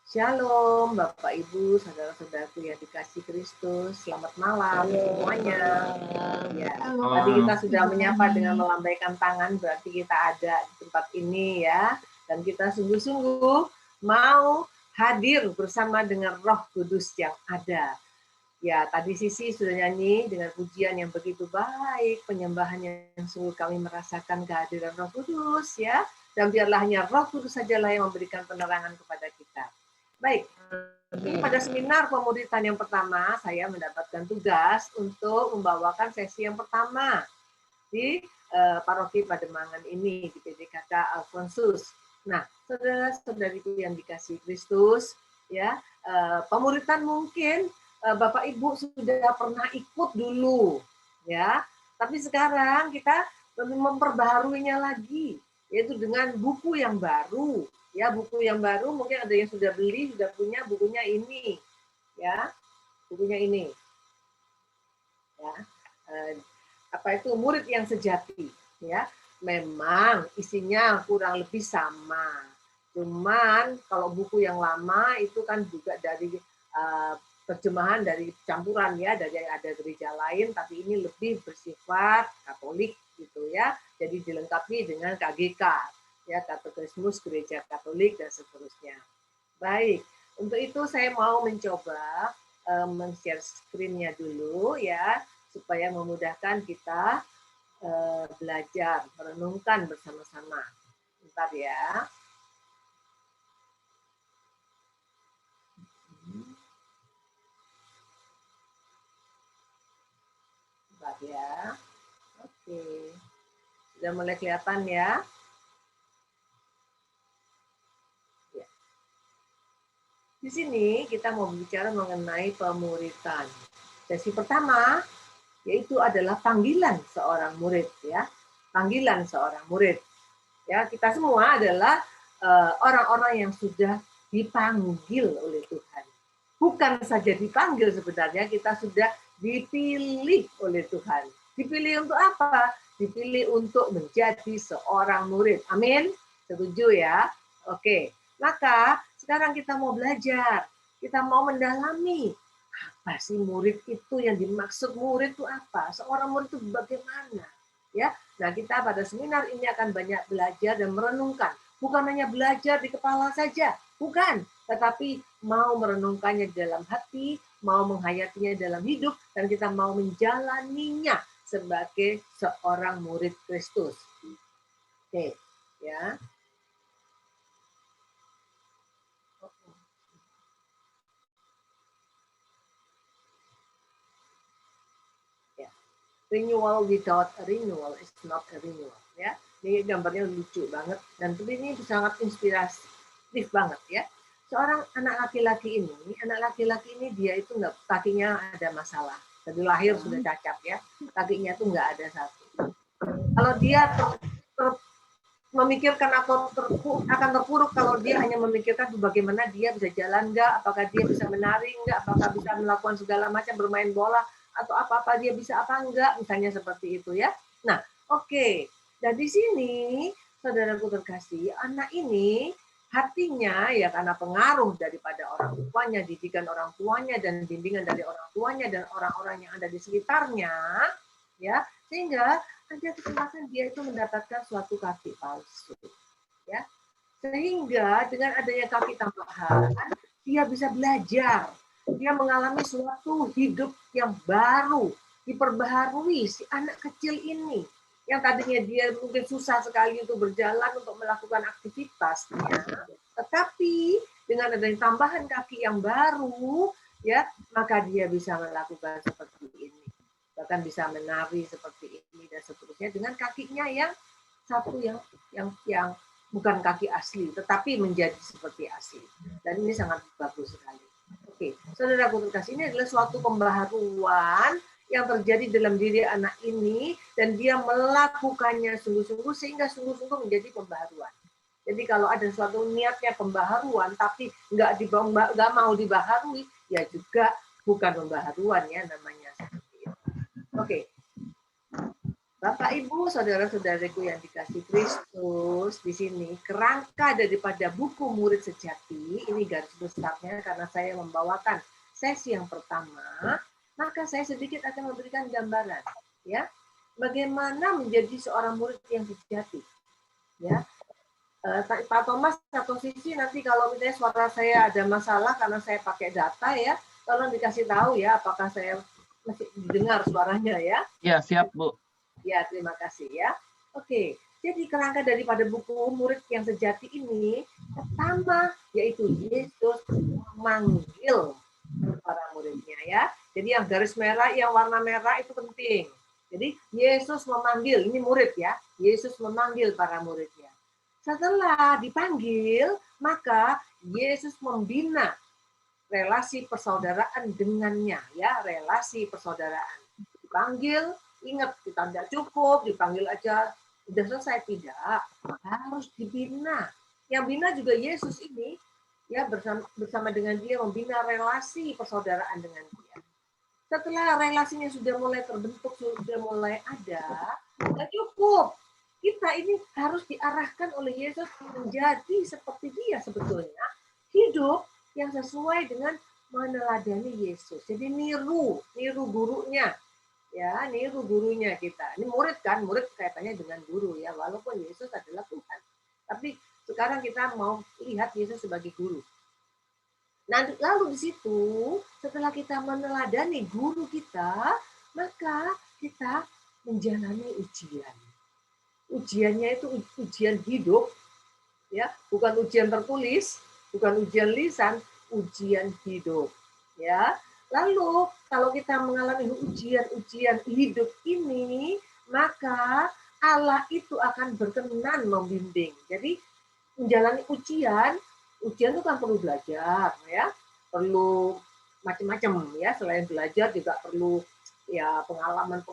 Shalom, Bapak Ibu, saudara-saudaraku yang dikasih Kristus. Selamat malam semuanya. Ya, tadi kita sudah menyapa dengan melambaikan tangan, berarti kita ada di tempat ini ya. Dan kita sungguh-sungguh mau hadir bersama dengan Roh Kudus yang ada. Ya, tadi Sisi sudah nyanyi dengan pujian yang begitu baik, penyembahan yang sungguh kami merasakan kehadiran Roh Kudus ya. Dan biarlah hanya Roh Kudus sajalah yang memberikan penerangan kepada kita. Baik, ini pada seminar pemuritan yang pertama, saya mendapatkan tugas untuk membawakan sesi yang pertama di paroki Pademangan ini, di PDKK Alfonsus. Nah, saudara-saudariku yang dikasih Kristus, ya, pemuritan mungkin Bapak Ibu sudah pernah ikut dulu, ya. Tapi sekarang kita memperbaharuinya lagi, yaitu dengan buku yang baru. Ya, buku yang baru mungkin ada yang sudah beli, sudah punya bukunya ini, ya, bukunya ini, ya, apa itu murid yang sejati, ya. Memang isinya kurang lebih sama, cuman kalau buku yang lama itu kan juga dari terjemahan dari campuran ya, dari ada gereja lain, tapi ini lebih bersifat Katolik gitu ya, jadi dilengkapi dengan KGK. Ya, Katekismus Gereja Katolik dan seterusnya. Baik, untuk itu saya mau mencoba men-share screen-nya dulu ya, supaya memudahkan kita belajar, merenungkan bersama-sama. Bentar ya. Bentar ya. Oke. Sudah mulai kelihatan ya? Di sini kita mau bicara mengenai pemuritan. Sesi pertama yaitu adalah panggilan seorang murid ya. Panggilan seorang murid. Ya, kita semua adalah orang-orang yang sudah dipanggil oleh Tuhan. Bukan saja dipanggil sebenarnya, kita sudah dipilih oleh Tuhan. Dipilih untuk apa? Dipilih untuk menjadi seorang murid. Amin. Setuju ya? Oke. Maka sekarang kita mau belajar, kita mau mendalami apa sih murid itu, yang dimaksud murid itu apa? Seorang murid itu bagaimana? Ya. Nah, kita pada seminar ini akan banyak belajar dan merenungkan. Bukan hanya belajar di kepala saja, bukan, tetapi mau merenungkannya dalam hati, mau menghayatinya dalam hidup, dan kita mau menjalaninya sebagai seorang murid Kristus. Oke, ya. Renewal without a renewal is not a renewal, ya. Ini gambarnya lucu banget dan ini sangat inspiratif banget ya. Seorang anak laki-laki ini dia itu nggak, kakinya ada masalah. Dari lahir sudah cacat ya, kakinya tuh nggak ada satu. Kalau dia memikirkan akan terpuruk kalau dia hanya memikirkan bagaimana dia bisa jalan nggak, apakah dia bisa menari nggak, apakah bisa melakukan segala macam, bermain bola, atau apa-apa dia bisa apa enggak, misalnya seperti itu ya. Nah, oke. Dan di sini, saudaraku terkasih, anak ini hatinya ya karena pengaruh daripada orang tuanya, didikan orang tuanya, dan bimbingan dari orang tuanya dan orang-orang yang ada di sekitarnya, ya, sehingga ada kesempatan dia itu mendapatkan suatu kaki palsu, ya. Sehingga dengan adanya kaki tambahan, dia bisa belajar, dia mengalami suatu hidup yang baru, diperbaharui si anak kecil ini. Yang tadinya dia mungkin susah sekali untuk berjalan, untuk melakukan aktivitasnya, tetapi dengan adanya tambahan kaki yang baru, ya, maka dia bisa melakukan seperti ini. Bahkan bisa menari seperti ini dan seterusnya dengan kakinya yang satu yang bukan kaki asli, tetapi menjadi seperti asli. Dan ini sangat bagus sekali. Oke, saudaraku terkasih, ini adalah suatu pembaharuan yang terjadi dalam diri anak ini, dan dia melakukannya sungguh-sungguh sehingga sungguh-sungguh menjadi pembaharuan. Jadi kalau ada suatu niatnya pembaharuan, tapi nggak mau dibaharui, ya juga bukan pembaharuan ya namanya. Oke. Bapak, Ibu, saudara-saudaraku yang dikasih Kristus, di sini kerangka daripada buku murid sejati, ini garis besarnya karena saya membawakan sesi yang pertama, maka saya sedikit akan memberikan gambaran, ya, bagaimana menjadi seorang murid yang sejati, ya. Pak Thomas atau Sisi, nanti kalau misalnya suara saya ada masalah karena saya pakai data, ya, tolong dikasih tahu ya, apakah saya masih didengar suaranya, ya. Ya, siap, Bu. Ya, terima kasih ya. Oke, jadi kerangka daripada buku murid yang sejati ini, pertama yaitu Yesus memanggil para muridnya ya. Jadi yang garis merah, yang warna merah itu penting. Jadi Yesus memanggil, ini murid ya. Yesus memanggil para muridnya. Setelah dipanggil, maka Yesus membina relasi persaudaraan dengannya ya, relasi persaudaraan. Dipanggil, ingat kita tidak cukup dipanggil aja udah selesai, tidak, harus dibina. Yang bina juga Yesus ini ya, bersama dengan dia membina relasi persaudaraan dengan dia. Setelah relasinya sudah mulai terbentuk, sudah mulai ada, tidak cukup. Kita ini harus diarahkan oleh Yesus menjadi seperti dia sebetulnya, hidup yang sesuai dengan meneladani Yesus. Jadi niru gurunya. Ya, niru gurunya kita. Ini murid kan, murid kaitannya dengan guru ya, walaupun Yesus adalah Tuhan. Tapi sekarang kita mau lihat Yesus sebagai guru. Nah, lalu di situ setelah kita meneladani guru kita, maka kita menjalani ujian. Ujiannya itu ujian hidup, ya, bukan ujian tertulis, bukan ujian lisan, ujian hidup, ya. Lalu kalau kita mengalami ujian-ujian hidup ini, maka Allah itu akan berkenan membimbing. Jadi menjalani ujian itu kan perlu belajar, ya, perlu macam-macam, ya. Selain belajar juga perlu ya pengalaman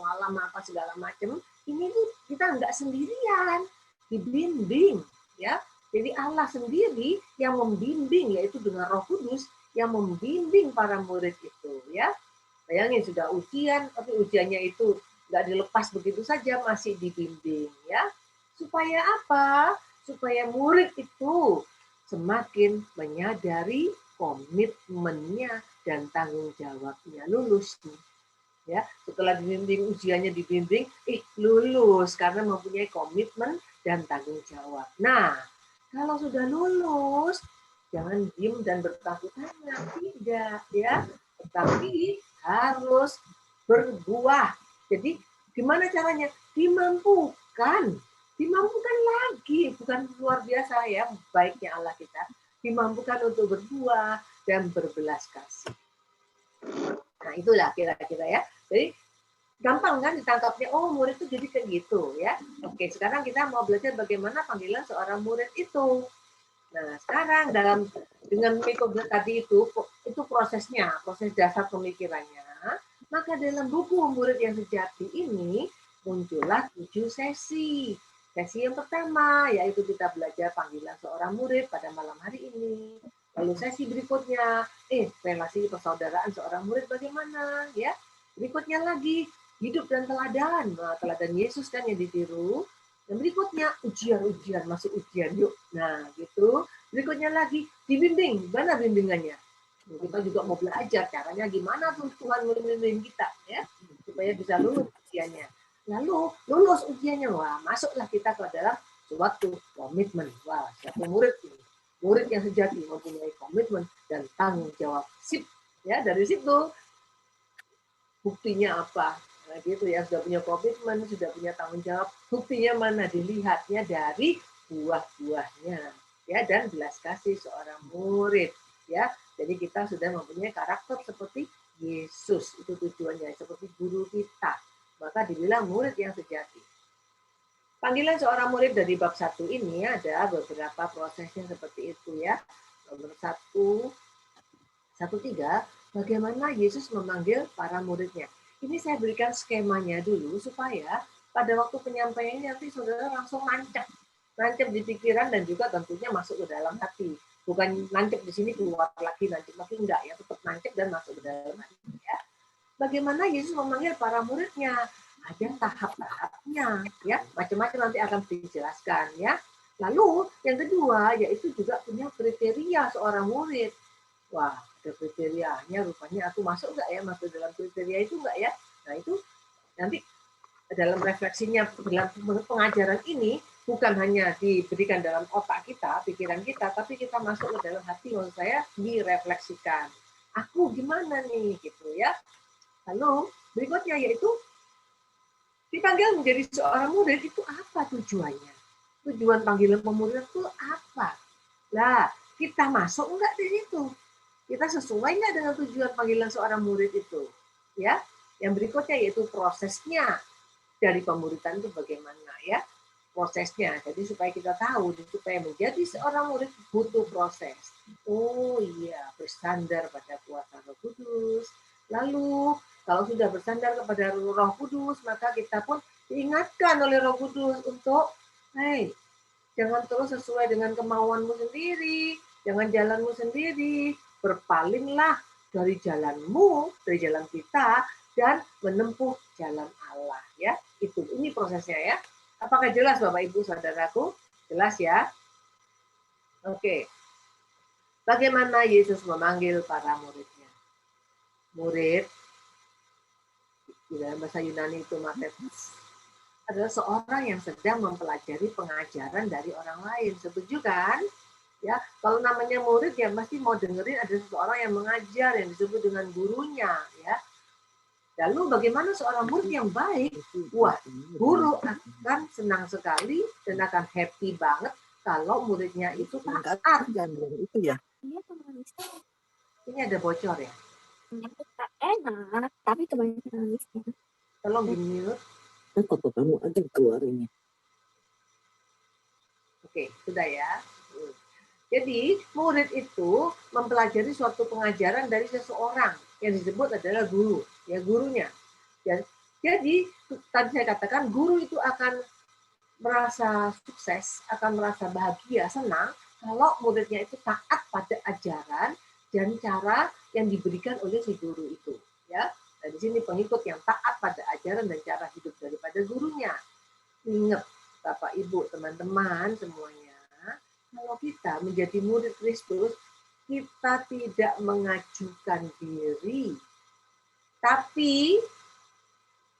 apa segala macam. Ini tuh kita nggak sendirian, dibimbing, ya. Jadi Allah sendiri yang membimbing, yaitu dengan Roh Kudus yang membimbing para murid itu, ya. Bayangin sudah ujian, tapi ujiannya itu nggak dilepas begitu saja, masih dibimbing, ya. Supaya apa? Supaya murid itu semakin menyadari komitmennya dan tanggung jawabnya, lulus. Ya, setelah dibimbing, ujiannya dibimbing, lulus karena mempunyai komitmen dan tanggung jawab. Nah, kalau sudah lulus, jangan diem dan berpangku tangan, tidak, ya, tetapi harus berbuah. Jadi gimana caranya? Dimampukan lagi, bukan luar biasa ya, baiknya Allah kita, dimampukan untuk berbuah dan berbelas kasih. Nah, itulah kira-kira ya. Jadi gampang kan ditangkapnya, oh murid itu jadi kayak gitu ya. Oke, sekarang kita mau belajar bagaimana panggilan seorang murid itu. Nah, sekarang dengan metode tadi itu prosesnya, proses dasar pemikirannya. Maka dalam buku murid yang sejati ini muncullah 7 sesi. Sesi yang pertama yaitu kita belajar panggilan seorang murid pada malam hari ini. Lalu sesi berikutnya, relasi persaudaraan seorang murid bagaimana, ya. Berikutnya lagi hidup dan teladan. Nah, teladan Yesus kan yang ditiru. Dan berikutnya ujian, masuk ujian yuk. Nah, gitu. Berikutnya lagi dibimbing, gimana bimbingannya? Kita juga mau belajar caranya gimana tuh Tuhan membimbing kita ya, supaya bisa lulus ujiannya. Lalu lulus ujiannya, wah masuklah kita ke dalam suatu komitmen. Wah, satu murid yang sejati mempunyai komitmen dan tanggung jawab. Sip, ya, dari situ buktinya apa? Nah, gitu ya, sudah punya komitmen, sudah punya tanggung jawab. Buktinya mana? Dilihatnya dari buah-buahnya, ya, dan belas kasih seorang murid, ya. Jadi kita sudah mempunyai karakter seperti Yesus, itu tujuannya, seperti guru kita. Maka dibilang murid yang sejati. Panggilan seorang murid dari bab 1 ini ada beberapa prosesnya seperti itu ya. Nomor 1:3, bagaimana Yesus memanggil para muridnya. Ini saya berikan skemanya dulu supaya pada waktu penyampaiannya nanti saudara langsung nancep di pikiran dan juga tentunya masuk ke dalam hati. Bukan nancep di sini keluar lagi, nancep lagi, enggak ya, tetap nancep dan masuk ke dalam hati ya. Bagaimana Yesus memanggil para muridnya? ada tahap-tahapnya, ya, macam-macam nanti akan dijelaskan, ya. Lalu yang kedua yaitu juga punya kriteria seorang murid. Wah, ada kriterianya, rupanya aku masuk nggak ya, masuk dalam kriteria itu nggak ya? Nah itu nanti dalam refleksinya, dalam pengajaran ini bukan hanya diberikan dalam otak kita, pikiran kita, tapi kita masuk ke dalam hati, maksud saya direfleksikan. Aku gimana nih, gitu ya. Lalu berikutnya yaitu dipanggil menjadi seorang murid itu apa tujuannya? Tujuan panggilan pemuridan itu apa? Lah, kita masuk enggak di situ? Kita sesuai enggak dengan tujuan panggilan seorang murid itu? Ya. Yang berikutnya yaitu prosesnya dari pemuridan itu bagaimana, ya? Prosesnya. Jadi supaya kita tahu, supaya menjadi seorang murid butuh proses. Oh iya, bersandar pada kuasa Roh Kudus. Lalu kalau sudah bersandar kepada Roh Kudus, maka kita pun diingatkan oleh Roh Kudus untuk, hey, jangan terus sesuai dengan kemauanmu sendiri, jangan jalanmu sendiri, berpalinglah dari jalanmu, dari jalan kita, dan menempuh jalan Allah. Ya, ini prosesnya ya. Apakah jelas Bapak Ibu Saudaraku? Jelas ya? Oke. Bagaimana Yesus memanggil para muridnya? Murid, di dalam bahasa Yunani itu matetes, adalah seorang yang sedang mempelajari pengajaran dari orang lain. Setuju kan? Ya, kalau namanya murid ya pasti mau dengerin ada seseorang yang mengajar yang disebut dengan gurunya, ya. Lalu bagaimana seorang murid yang baik? Wah, guru akan senang sekali dan akan happy banget kalau muridnya itu taat. Itu ya. Ini ada bocor ya? Enak, tapi kebanyakan nangisnya. Tolong di-mute. Apa kamu aja keluarinnya? Oke, sudah ya. Jadi, murid itu mempelajari suatu pengajaran dari seseorang yang disebut adalah guru, ya gurunya. Jadi, tadi saya katakan guru itu akan merasa sukses, akan merasa bahagia, senang kalau muridnya itu taat pada ajaran dan cara yang diberikan oleh si guru itu, ya. Nah, di sini pengikut yang taat pada ajaran dan cara hidup daripada gurunya. Ingat, Bapak, Ibu, teman-teman semuanya, kalau kita menjadi murid Kristus, kita tidak mengajukan diri. Tapi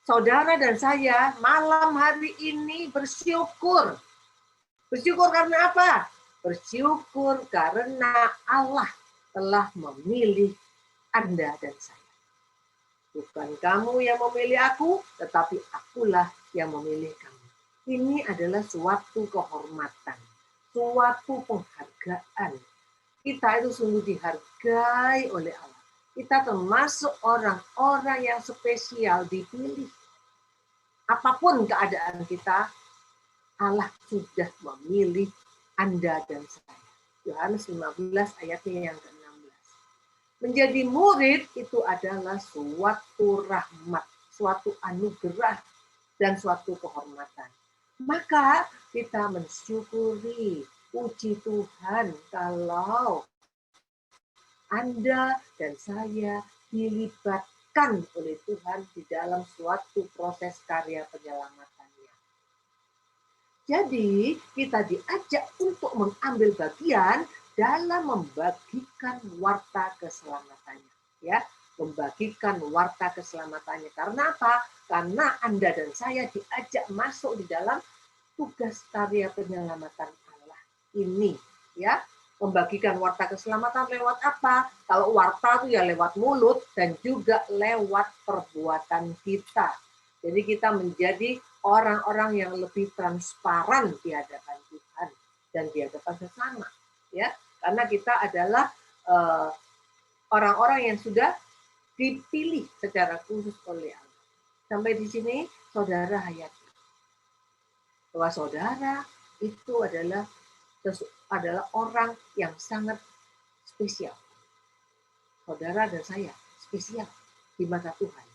saudara dan saya malam hari ini bersyukur. Bersyukur karena apa? Bersyukur karena Allah telah memilih Anda dan saya. Bukan kamu yang memilih aku, tetapi akulah yang memilih kamu. Ini adalah suatu kehormatan, suatu penghargaan. Kita itu sungguh dihargai oleh Allah. Kita termasuk orang-orang yang spesial, dipilih. Apapun keadaan kita, Allah sudah memilih Anda dan saya. Yohanes 15 ayatnya yang ke-16. Menjadi murid itu adalah suatu rahmat, suatu anugerah, dan suatu kehormatan. Maka kita mensyukuri, puji Tuhan kalau Anda dan saya dilibatkan oleh Tuhan di dalam suatu proses karya penyelamatannya. Jadi kita diajak untuk mengambil bagian dalam membagikan warta keselamatannya, ya, membagikan warta keselamatannya. Karena apa? Karena Anda dan saya diajak masuk di dalam tugas karya penyelamatan Allah ini, ya. Membagikan warta keselamatan lewat apa? Kalau warta itu ya lewat mulut dan juga lewat perbuatan kita. Jadi kita menjadi orang-orang yang lebih transparan di hadapan Tuhan dan di hadapan sesama, ya. Karena kita adalah orang-orang yang sudah dipilih secara khusus oleh Allah. Sampai di sini saudara hayati bahwa saudara itu adalah orang yang sangat spesial. Saudara dan saya spesial di mata Tuhan.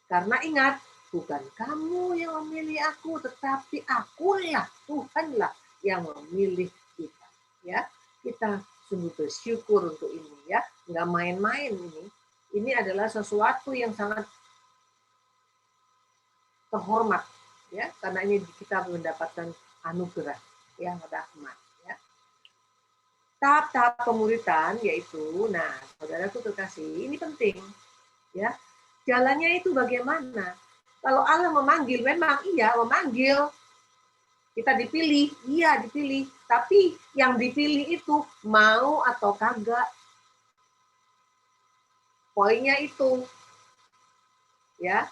Karena ingat, bukan kamu yang memilih aku, tetapi akulah, Tuhanlah yang memilih kita. Ya, kita sungguh bersyukur untuk ini, ya. Nggak main-main ini. Ini adalah sesuatu yang sangat terhormat, ya, karena ini kita mendapatkan anugerah, ya, rahmat, ya. Tahap-tahap pemuritan yaitu, nah, saudaraku terkasih, ini penting, ya. Jalannya itu bagaimana? Kalau Allah memanggil, memang iya memanggil. Kita dipilih, iya dipilih. Tapi yang dipilih itu mau atau kagak. Poinnya itu, ya.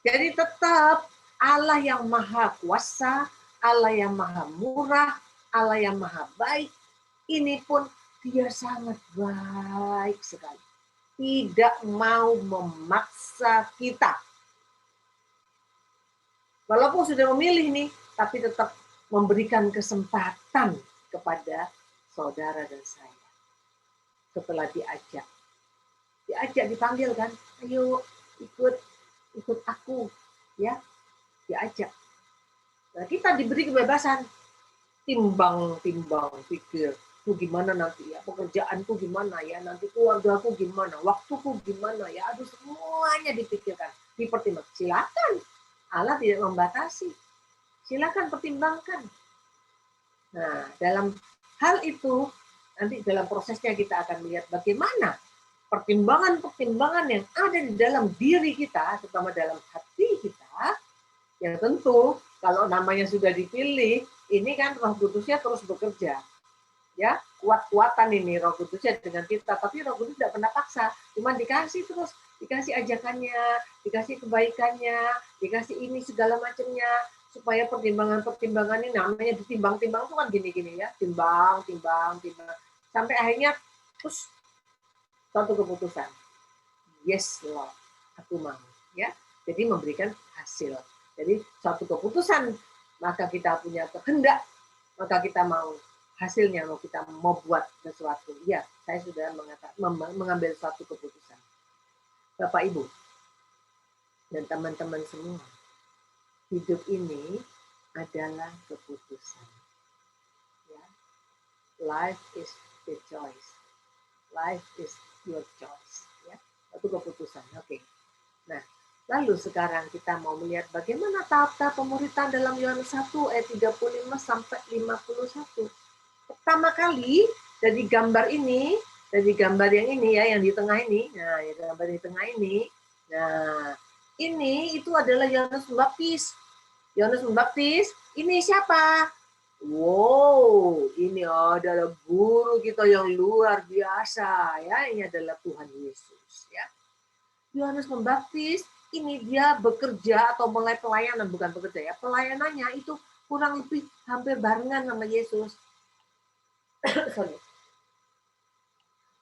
Jadi tetap Allah yang maha kuasa, Allah yang maha murah, Allah yang maha baik, ini pun dia sangat baik sekali. Tidak mau memaksa kita. Walaupun sudah memilih nih, tapi tetap memberikan kesempatan kepada saudara dan saya. Setelah diajak dipanggil kan, ayo ikut aku, ya, diajak. Nah, kita diberi kebebasan, timbang pikir, tuh gimana nanti ya, pekerjaanku gimana ya, nanti keluargaku gimana, waktuku gimana ya, aduh semuanya dipikirkan, dipertimbangkan. Silakan, Allah tidak membatasi. Silakan pertimbangkan. Nah, dalam hal itu, nanti dalam prosesnya kita akan melihat bagaimana pertimbangan-pertimbangan yang ada di dalam diri kita, terutama dalam hati kita, yang tentu kalau namanya sudah dipilih, ini kan Roh Kudusnya terus bekerja. Ya, kuat-kuatan ini Roh Kudusnya dengan kita, tapi Roh Kudus tidak pernah paksa, cuma dikasih terus, dikasih ajakannya, dikasih kebaikannya, dikasih ini segala macamnya, supaya pertimbangan-pertimbangan ini namanya ditimbang-timbang itu kan gini-gini ya, timbang, sampai akhirnya terus satu keputusan, yes Lord, aku mau, ya, jadi memberikan hasil. Jadi satu keputusan, maka kita punya kehendak, maka kita mau hasilnya, mau kita mau buat sesuatu. Ya, saya sudah mengambil suatu keputusan. Bapak Ibu dan teman-teman semua, hidup ini adalah keputusan. Ya. Life is the choice. Life is your choice. Ya. Itu keputusan. Oke. Nah, lalu sekarang kita mau melihat bagaimana tahap-tahap pemuritan dalam Yohanes 1 ayat 35 sampai 51. Pertama kali dari gambar ini, dari gambar yang ini ya, yang di tengah ini. Nah, ya gambar di tengah ini. Nah, ini itu adalah Yohanes Pembaptis. Yohanes Pembaptis, ini siapa? Wow, ini adalah guru kita yang luar biasa ya. Ini adalah Tuhan Yesus ya. Yohanes Pembaptis ini dia bekerja atau mulai pelayanan, bukan bekerja ya. Pelayanannya itu kurang lebih hampir barengan sama Yesus. Sorry.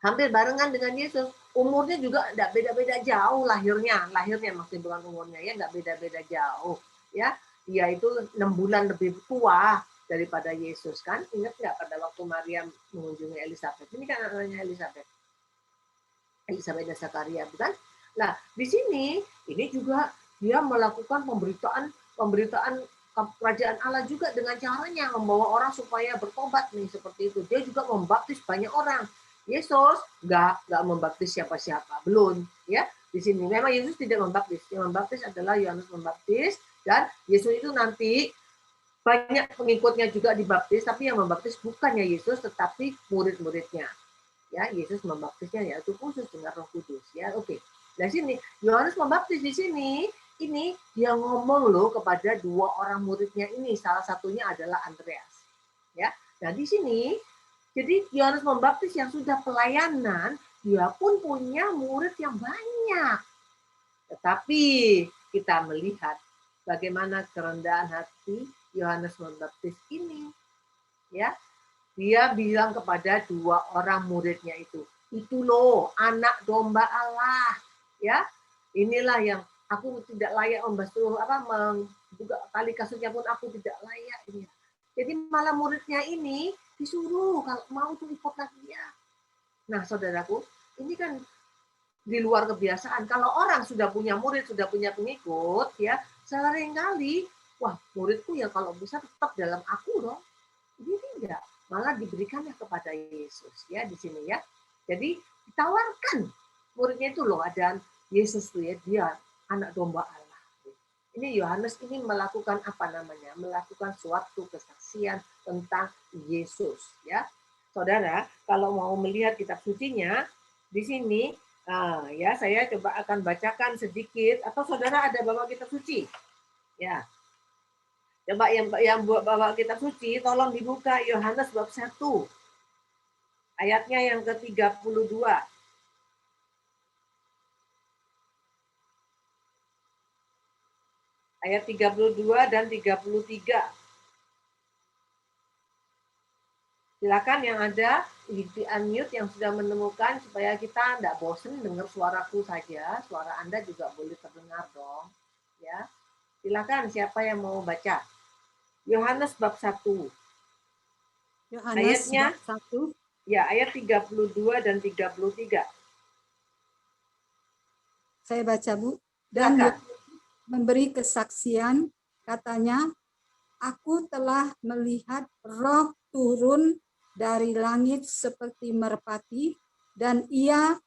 Hampir barengan dengan Yesus. Umurnya juga tidak beda-beda jauh lahirnya maksudnya bukan umurnya ya, nggak beda-beda jauh ya. Dia itu 6 bulan lebih tua daripada Yesus kan. Ingat nggak pada waktu Maria mengunjungi Elizabeth? Ini kan anaknya Elizabeth dan Zakaria, bukan? Nah, di sini ini juga dia melakukan pemberitaan kerajaan Allah juga dengan caranya membawa orang supaya bertobat nih seperti itu. Dia juga membaptis banyak orang. Yesus nggak membaptis siapa-siapa, belum ya. Di sini memang Yesus tidak membaptis. Yang membaptis adalah Yohanes Pembaptis, dan Yesus itu nanti banyak pengikutnya juga dibaptis, tapi yang membaptis bukannya Yesus tetapi murid-muridnya. Ya, Yesus membaptisnya yaitu khusus dengan Roh Kudus ya. Oke. Nah, sini Yohanes Pembaptis di sini ini dia ngomong loh kepada 2 orang muridnya ini, salah satunya adalah Andreas. Ya. Nah, di sini jadi Yohanes Pembaptis yang sudah pelayanan, dia pun punya murid yang banyak. Tetapi kita melihat bagaimana kerendahan hati Yohanes Pembaptis ini. Ya. Dia bilang kepada 2 orang muridnya itu loh anak domba Allah, ya. Inilah yang aku tidak layak membasuh membuka tali kasurnya pun aku tidak layak ini. Jadi malah muridnya ini disuruh kalau mau tuh ikutlah dia. Nah, saudaraku, ini kan di luar kebiasaan. Kalau orang sudah punya murid, sudah punya pengikut, ya, seringkali, wah, muridku ya kalau bisa tetap dalam aku dong. Ini tidak, malah diberikannya kepada Yesus ya di sini ya. Jadi ditawarkan muridnya itu loh, ada Yesus tuh ya, dia anak domba Allah Ini Yohanes ini melakukan apa namanya? Melakukan suatu kesaksian tentang Yesus, ya. Saudara, kalau mau melihat kitab sucinya di sini, ya saya coba akan bacakan sedikit. Atau saudara ada bawa kitab suci? Ya. Coba yang bawa kitab suci, tolong dibuka Yohanes bab 1. Ayatnya yang ke-32. Ayat 32 dan 33. Silakan yang ada di unmute yang sudah menemukan supaya kita tidak bosen dengar suaraku saja, suara Anda juga boleh terdengar dong. Ya. Silakan siapa yang mau baca. Yohanes bab 1. Yohanes Ayatnya bab 1. Ya, ayat 32 dan 33. Saya baca, Bu. Dan Silakan. memberi kesaksian, katanya, aku telah melihat Roh turun dari langit seperti merpati, dan ia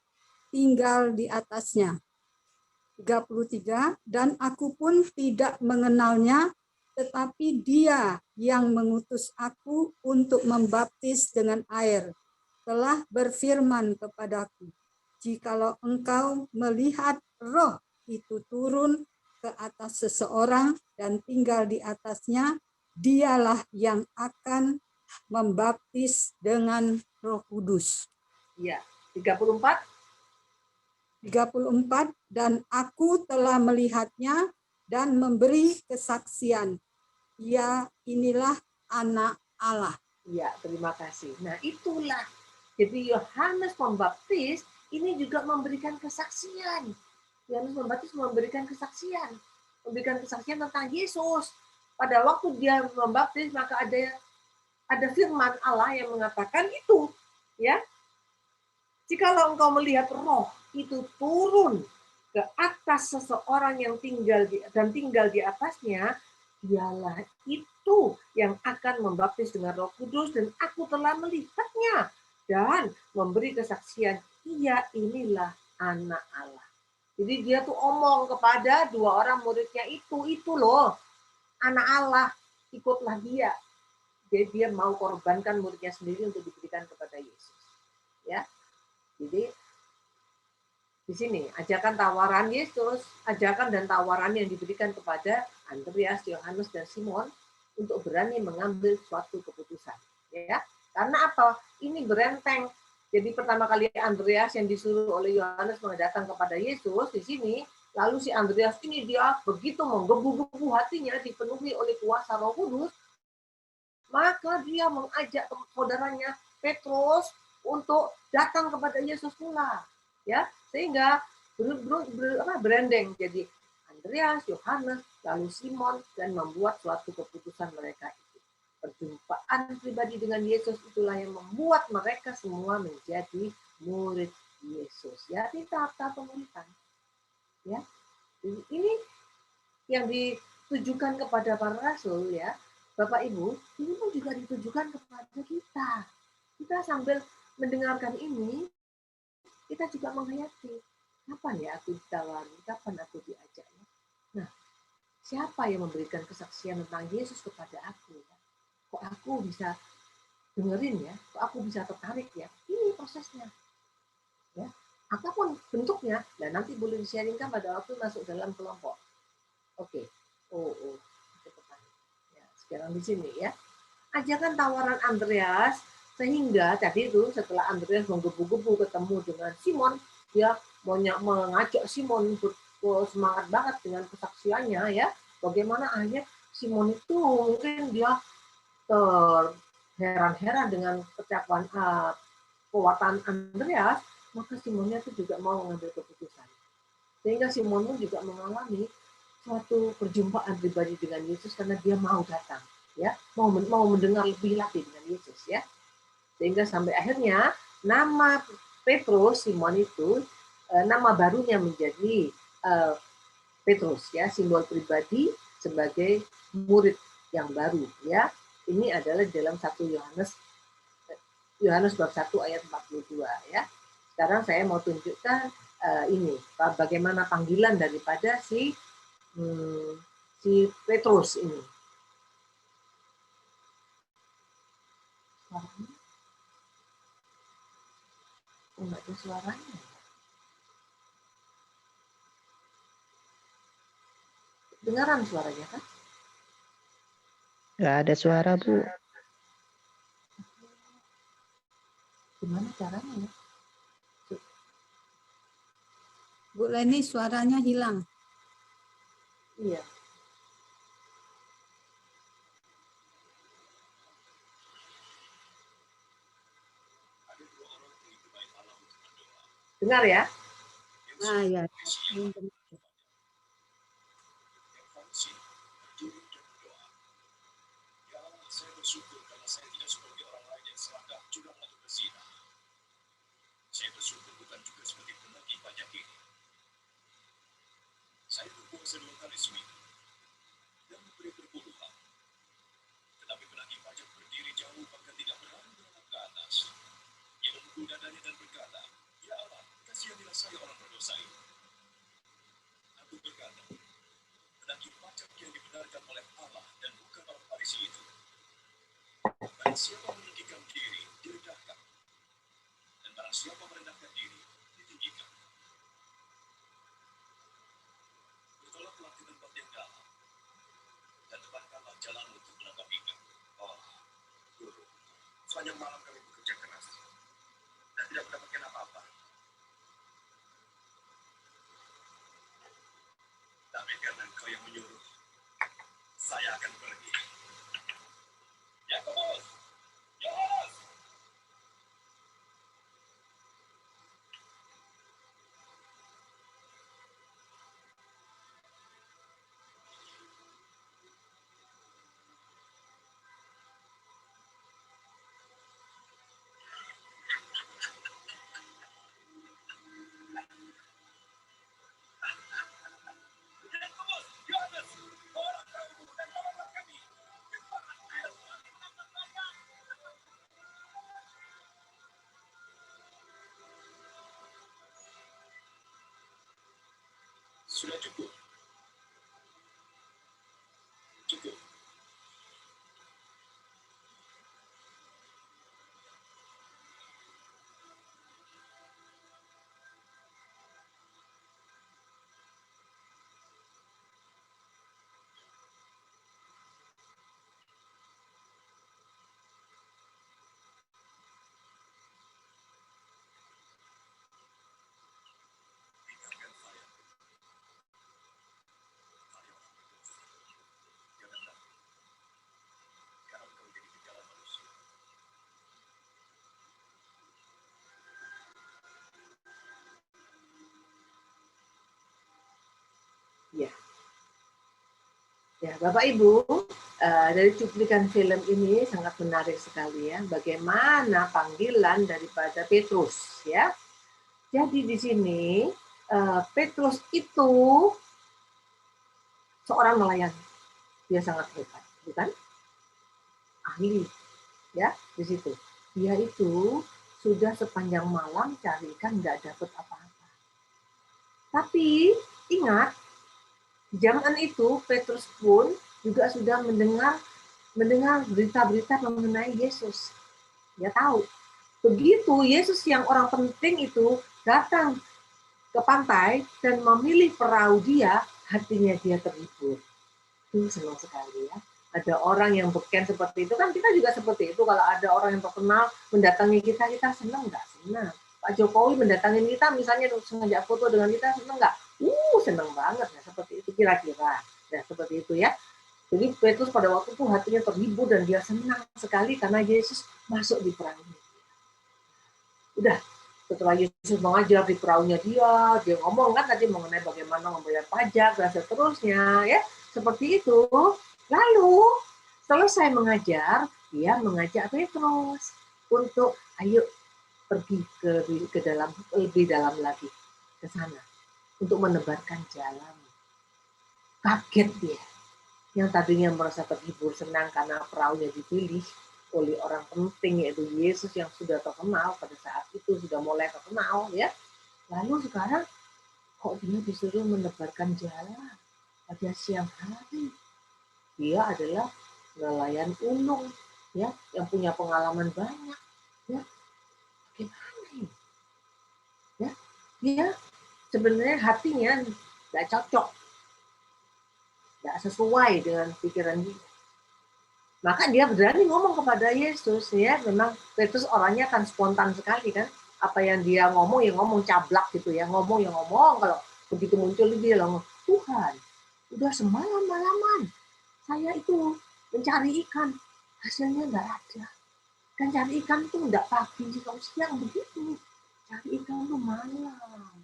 tinggal di atasnya. 33, dan aku pun tidak mengenalnya, tetapi dia yang mengutus aku untuk membaptis dengan air, telah berfirman kepadaku, jikalau engkau melihat Roh itu turun ke atas seseorang dan tinggal di atasnya, dialah yang akan membaptis dengan Roh Kudus. Ya, 34. 34, dan aku telah melihatnya dan memberi kesaksian. Ya, inilah anak Allah. Ya, terima kasih. Nah, itulah. Jadi Yohanes Pembaptis ini juga memberikan kesaksian. Yohanes Pembaptis memberikan kesaksian. Memberikan kesaksian tentang Yesus. Pada waktu dia membaptis, maka ada firman Allah yang mengatakan itu, ya. Jikalau engkau melihat Roh itu turun ke atas seseorang yang tinggal di atasnya, dialah itu yang akan membaptis dengan Roh Kudus, dan aku telah melihatnya dan memberi kesaksian, ia inilah anak Allah. Jadi dia tuh omong kepada dua orang muridnya itu loh anak Allah, ikutlah dia. Jadi dia mau korbankan muridnya sendiri untuk diberikan kepada Yesus. Ya. Jadi di sini ajakan tawaran Yesus, ajakan dan tawaran yang diberikan kepada Andreas, Yohanes, dan Simon untuk berani mengambil suatu keputusan. Ya, karena apa? Ini berenteng. Jadi pertama kali Andreas yang disuruh oleh Yohanes datang kepada Yesus di sini, lalu si Andreas ini dia begitu menggebu-gebu hatinya, dipenuhi oleh kuasa Roh Kudus, maka dia mengajak saudaranya Petrus untuk datang kepada Yesus pula. Ya, sehingga berendeng jadi Andreas, Yohanes, lalu Simon, dan membuat suatu keputusan mereka itu. Perjumpaan pribadi dengan Yesus itulah yang membuat mereka semua menjadi murid Yesus. Ya, di tahap-tahap pemuridan. Ya, ini yang ditujukan kepada para rasul, ya, Bapak Ibu, ini pun juga ditujukan kepada kita. Kita sambil mendengarkan ini, kita juga menghayati, kapan ya aku ditawari, kapan aku diajak. Nah, siapa yang memberikan kesaksian tentang Yesus kepada aku? Kok aku bisa dengerin ya? Kok aku bisa tertarik ya? Ini prosesnya. Ya, apapun bentuknya, dan nanti boleh di-sharingkan pada waktu masuk dalam kelompok. Oke. Ya, sekarang di sini ya. Ajakan tawaran Andreas, sehingga tadi itu setelah Andreas menggebu-gebu ketemu dengan Simon, dia mengajak Simon semangat banget dengan kesaksiannya, ya. Bagaimana akhirnya Simon itu mungkin dia terheran-heran dengan kekuatan Andreas, maka Simonnya itu juga mau mengambil keputusan. Sehingga Simon pun juga mengalami suatu perjumpaan pribadi dengan Yesus karena dia mau datang, ya, mau mendengar lebih lagi dengan Yesus, ya. Sehingga sampai akhirnya nama Petrus, Simon itu nama barunya menjadi Petrus, ya, simbol pribadi sebagai murid yang baru, ya. Ini adalah dalam 1 Yohanes bab 1 ayat 42, ya. Sekarang saya mau tunjukkan ini bagaimana panggilan daripada si si Petrus ini. Suaranya? Oh, nggak ada suaranya. Dengaran suaranya kan? Nggak ada suara, Bu. Gimana caranya ya? Bu Leni suaranya hilang. Iya. Dengar ya? Nah, ya. Saya bersyukur karena saya tidak seperti orang lain yang serakah, curang atau berzina. Saya bersyukur bukan juga seperti penagih pajak ini. Saya berpuasa 2 kali seminggu dan memberi berpuluhan. Tetapi penagih pajak berdiri jauh bahkan tidak berani menatap ke atas. Ia memukul dadanya dan berkata, "Ya Allah, kasihanilah saya orang berdosa ini." Aku berkata, penagih pajak yang dibenarkan oleh Allah dan bukan orang Farisi itu. Barang siapa meninggikan diri, direndahkan. Dan barang siapa merendahkan diri, ditinggikan. Bertolaklah ke tempat yang dalam, dan tebakkanlah jalan untuk menangkap ikan. Oh, Guru, sepanjang malam kami bekerja keras, dan tidak mendapatkan apa-apa. Tapi karena Engkau yang menyuruh, saya akan pergi. Yakobus! Yohanes! Yakobus! Yohanes! Tolong kamu dan tolonglah kami. Sudah cukup. Cukup. Tinggalkan saya. Saya orang berdosa. Jangan takut. Sekarang kau jadi gejala manusia. Ya. Ya, Bapak Ibu, dari cuplikan film ini sangat menarik sekali ya, bagaimana panggilan daripada Petrus ya. Jadi di sini Petrus itu seorang nelayan, dia sangat hebat, bukan? Ahli ya di situ. Dia itu sudah sepanjang malam cari ikan nggak dapat apa-apa. Tapi ingat, zaman itu Petrus pun juga sudah mendengar berita-berita mengenai Yesus. Dia tahu. Begitu Yesus yang orang penting itu datang ke pantai dan memilih perahu dia, hatinya dia terhibur. Itu senang sekali ya. Ada orang yang beken seperti itu, kan kita juga seperti itu. Kalau ada orang yang terkenal mendatangi kita, kita senang nggak? Senang. Pak Jokowi mendatangi kita, misalnya sengaja foto dengan kita, senang nggak? Senang banget ya, seperti itu kira-kira. Ya, seperti itu ya. Jadi Petrus pada waktu itu hatinya terhibur dan dia senang sekali karena Yesus masuk di perahunya. Udah, setelah Yesus mengajar di perahunya dia ngomong kan tadi mengenai bagaimana membayar pajak dan seterusnya ya, seperti itu. Lalu selesai mengajar, dia mengajak Petrus untuk ayo pergi ke dalam, lebih dalam lagi ke sana untuk menebarkan jalan. Kaget dia, yang tadinya merasa terhibur senang karena perahunya dipilih oleh orang penting yaitu Yesus yang sudah terkenal pada saat itu, sudah mulai terkenal ya. Lalu sekarang kok dia disuruh menebarkan jalan? pada siang hari dia adalah nelayan ulung, ya, yang punya pengalaman banyak, ya. Gimana ini? Ya, dia sebenarnya hatinya nggak cocok, nggak sesuai dengan pikiran dia. Maka dia berani ngomong kepada Yesus, ya. Memang Petrus orangnya kan spontan sekali kan, apa yang dia ngomong ya ngomong cablak gitu ya, ngomong ya ngomong. Kalau begitu muncul dia ngomong, Tuhan, udah semalam-malaman saya itu mencari ikan, hasilnya nggak ada. Kan cari ikan tuh nggak pagi, siang begitu. Cari ikan tuh malam.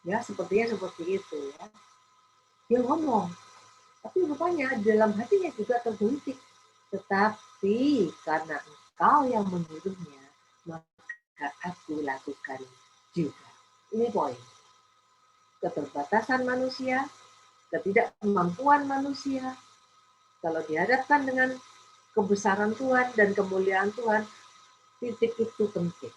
Ya, sepertinya seperti itu ya. Dia ngomong, tapi rupanya dalam hatinya juga tergelitik. Tetapi karena engkau yang menyuruhnya, maka aku lakukan juga. Ini poin. Keterbatasan manusia, ketidakmampuan manusia, kalau dihadapkan dengan kebesaran Tuhan dan kemuliaan Tuhan, titik itu penting.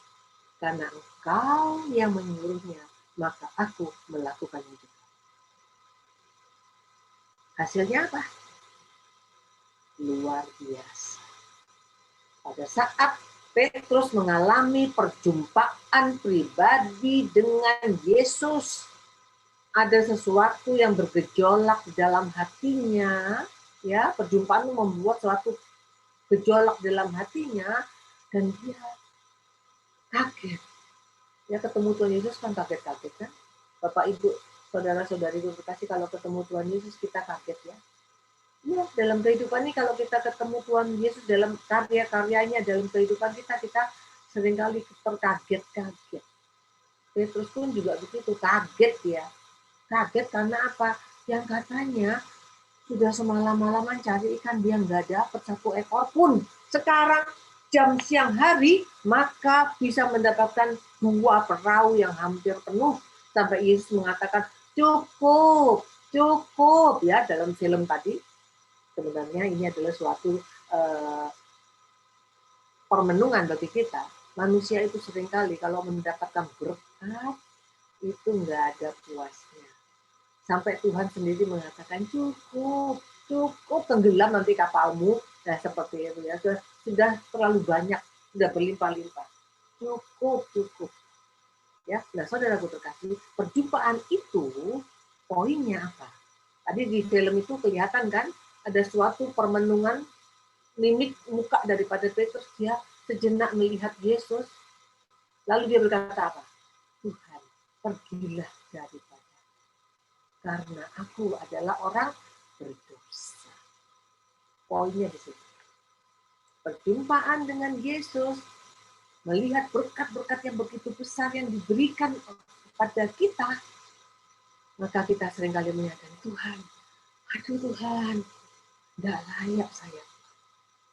Karena engkau yang menyuruhnya, maka aku melakukannya juga. Hasilnya apa? Luar biasa. Pada saat Petrus mengalami perjumpaan pribadi dengan Yesus, ada sesuatu yang bergejolak dalam hatinya, ya, perjumpaan itu membuat suatu gejolak dalam hatinya, dan dia kaget. Ya, ketemu Tuhan Yesus kan kaget-kaget kan? Bapak Ibu, saudara-saudari berkasih, kalau ketemu Tuhan Yesus kita kaget ya. Ya, dalam kehidupan ini kalau kita ketemu Tuhan Yesus dalam karya-karyanya, dalam kehidupan kita seringkali terkaget-kaget. Petrus pun juga begitu, kaget ya. Kaget karena apa? Yang katanya sudah semalam-malaman cari ikan, dia nggak dapat satu ekor pun. Sekarang jam siang hari, maka bisa mendapatkan 2 perahu yang hampir penuh. Sampai Yesus mengatakan, cukup, cukup. Ya, dalam film tadi, sebenarnya ini adalah suatu permenungan bagi kita. Manusia itu seringkali kalau mendapatkan berkat, itu nggak ada puasnya. Sampai Tuhan sendiri mengatakan, cukup, cukup, tenggelam nanti kapalmu. Nah, seperti itu ya, sudah terlalu banyak, sudah berlimpah-limpah. Cukup, cukup. Ya, nah saudara terkasih, perjumpaan itu poinnya apa? Tadi di film itu kelihatan kan, ada suatu permenungan mimik muka daripada Petrus, dia sejenak melihat Yesus, lalu dia berkata apa? Tuhan, pergilah daripada, karena aku adalah orang berdosa. Poinnya di situ. Perjumpaan dengan Yesus, melihat berkat-berkat yang begitu besar yang diberikan kepada kita, maka kita seringkali menyatakan, Tuhan, aduh Tuhan, nggak layak saya.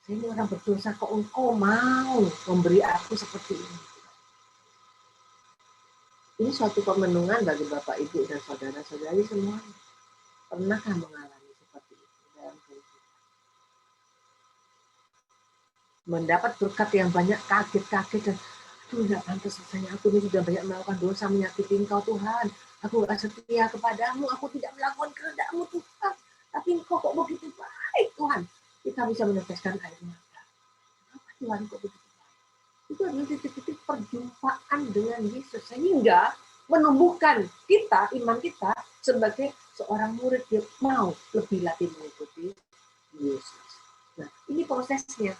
Saya ini orang berdosa, kok engkau mau memberi aku seperti ini. Ini suatu pemenungan bagi Bapak, Ibu, dan saudara-saudari semuanya. Pernahkah mengalami seperti itu dalam kehidupan? Mendapat berkat yang banyak, kaget-kaget, dan aduh, nggak pantas rasanya aku ini sudah banyak melakukan dosa, menyakiti Engkau Tuhan. Aku nggak setia kepadamu, aku tidak melakukan kehendak-Mu Tuhan. Tapi Engkau kok begitu baik Tuhan. Kita bisa meneteskan air mata. Kenapa Tuhan kok begitu baik? Itu adalah titik-titik perjumpaan dengan Yesus. Sehingga menumbuhkan kita, iman kita, sebagai seorang murid yang mau lebih lagi mengikuti Yesus. Nah, ini prosesnya.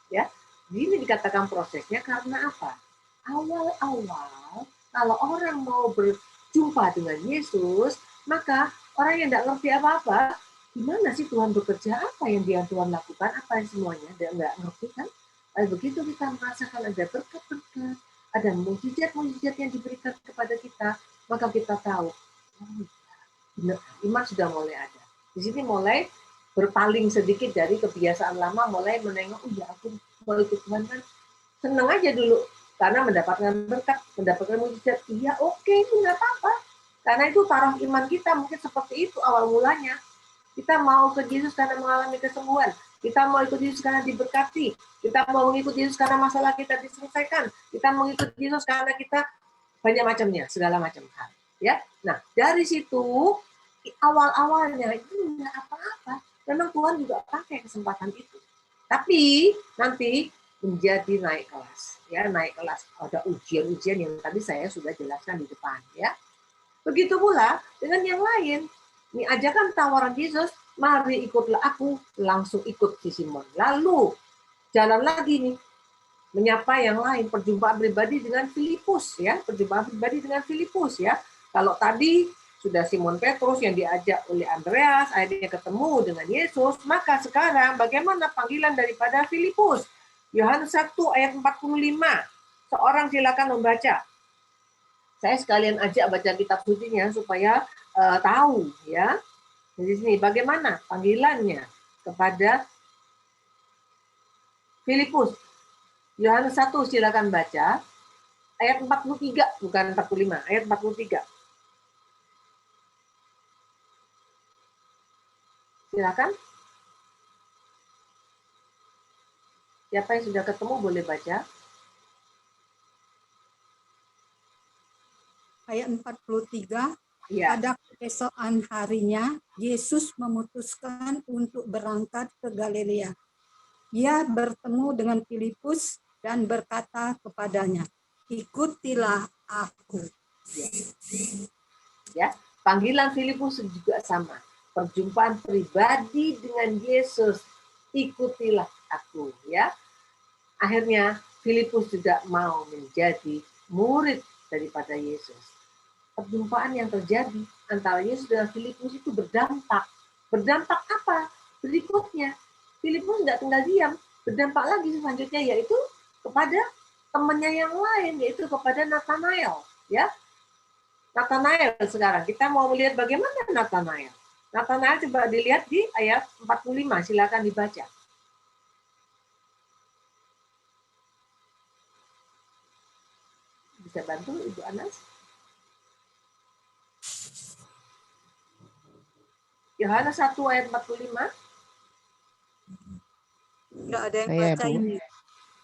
Ya, ini dikatakan prosesnya karena apa? Awal-awal, kalau orang mau berjumpa dengan Yesus, maka orang yang tidak ngerti apa-apa, gimana sih Tuhan bekerja, apa yang Tuhan lakukan, apa yang semuanya, dia nggak ngerti kan? Begitu kita merasakan ada berkat-berkat, ada mujizat-mujizat yang diberikan kepada kita, maka kita tahu, benar, iman sudah mulai ada. Di sini mulai berpaling sedikit dari kebiasaan lama, mulai menengok, oh ya aku mau ikut Tuhan kan, senang aja dulu, karena mendapatkan berkat, mendapatkan mujizat, iya oke, itu nggak apa-apa. Karena itu taruh iman kita, mungkin seperti itu awal mulanya. Kita mau ke Yesus karena mengalami kesembuhan, kita mau ikut Yesus karena diberkati, kita mau mengikut Yesus karena masalah kita diselesaikan, kita mau ikut Yesus karena kita banyak macamnya, segala macam hal. Ya, nah dari situ awal-awalnya itu nggak apa-apa. Memang Tuhan juga pakai kesempatan itu. Tapi nanti menjadi naik kelas, ya naik kelas. Ada ujian-ujian yang tadi saya sudah jelaskan di depan, ya. Begitu pula dengan yang lain. Ini ajakan tawaran Yesus, mari ikutlah aku, langsung ikut si Simon. Lalu jalan lagi nih, menyapa yang lain, perjumpaan pribadi dengan Filipus, ya, perjumpaan pribadi dengan Filipus, ya. Kalau tadi sudah Simon Petrus yang diajak oleh Andreas, akhirnya ketemu dengan Yesus, maka sekarang bagaimana panggilan daripada Filipus? Yohanes 1 ayat 45. Seorang silakan membaca. Saya sekalian ajak baca kitab sucinya supaya tahu, ya. Di sini bagaimana panggilannya kepada Filipus. Yohanes 1 silakan baca. Ayat 43, bukan 45, ayat 43. Silakan. Siapa yang sudah ketemu boleh baca. Ayat 43, Ya. pada keesokan harinya, Yesus memutuskan untuk berangkat ke Galilea. Ia bertemu dengan Filipus dan berkata kepadanya, ikutilah aku. Ya, panggilan Filipus juga sama. Perjumpaan pribadi dengan Yesus, ikutilah aku, ya. Akhirnya Filipus juga mau menjadi murid daripada Yesus. Perjumpaan yang terjadi antara Yesus dan Filipus itu berdampak. Berdampak apa? Berikutnya, Filipus tidak tinggal diam. Berdampak lagi selanjutnya, yaitu kepada temannya yang lain, yaitu kepada Nathanael. Ya, Nathanael sekarang. Kita mau melihat bagaimana Nathanael. Nathanael coba dilihat di ayat 45. Silakan dibaca. Bisa bantu Ibu Anas? Yohanes 1 ayat 45. Enggak ada yang Saya, baca Bu. ini.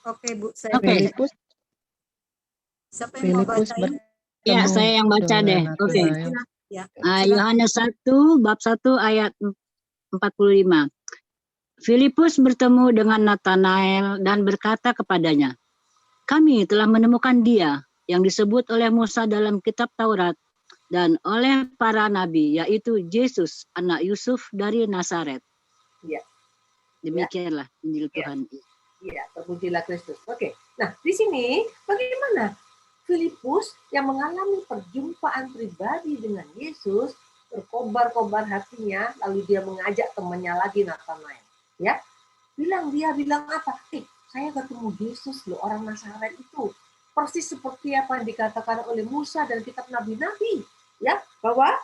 Oke, Bu, saya Oke. baca. Filipus, Siapa yang mau Filipus bacain? Ya, bertemu saya yang baca dengan deh. Oke. Nathanael. Ya, Yohanes 1 bab 1 ayat 45. Filipus bertemu dengan Nathanael dan berkata kepadanya, kami telah menemukan dia yang disebut oleh Musa dalam kitab Taurat dan oleh para nabi, yaitu Yesus, anak Yusuf dari Nazaret. Ya. Demikianlah Injil Ya. Tuhan. Iya, terpujilah Kristus. Oke. Nah, di sini bagaimana Filipus yang mengalami perjumpaan pribadi dengan Yesus, berkobar-kobar hatinya, lalu dia mengajak temannya lagi Nathanael. Ya, dia bilang apa? Saya ketemu Yesus loh, orang Nazaret itu. Persis seperti apa yang dikatakan oleh Musa dan kitab nabi-nabi. Ya, bahwa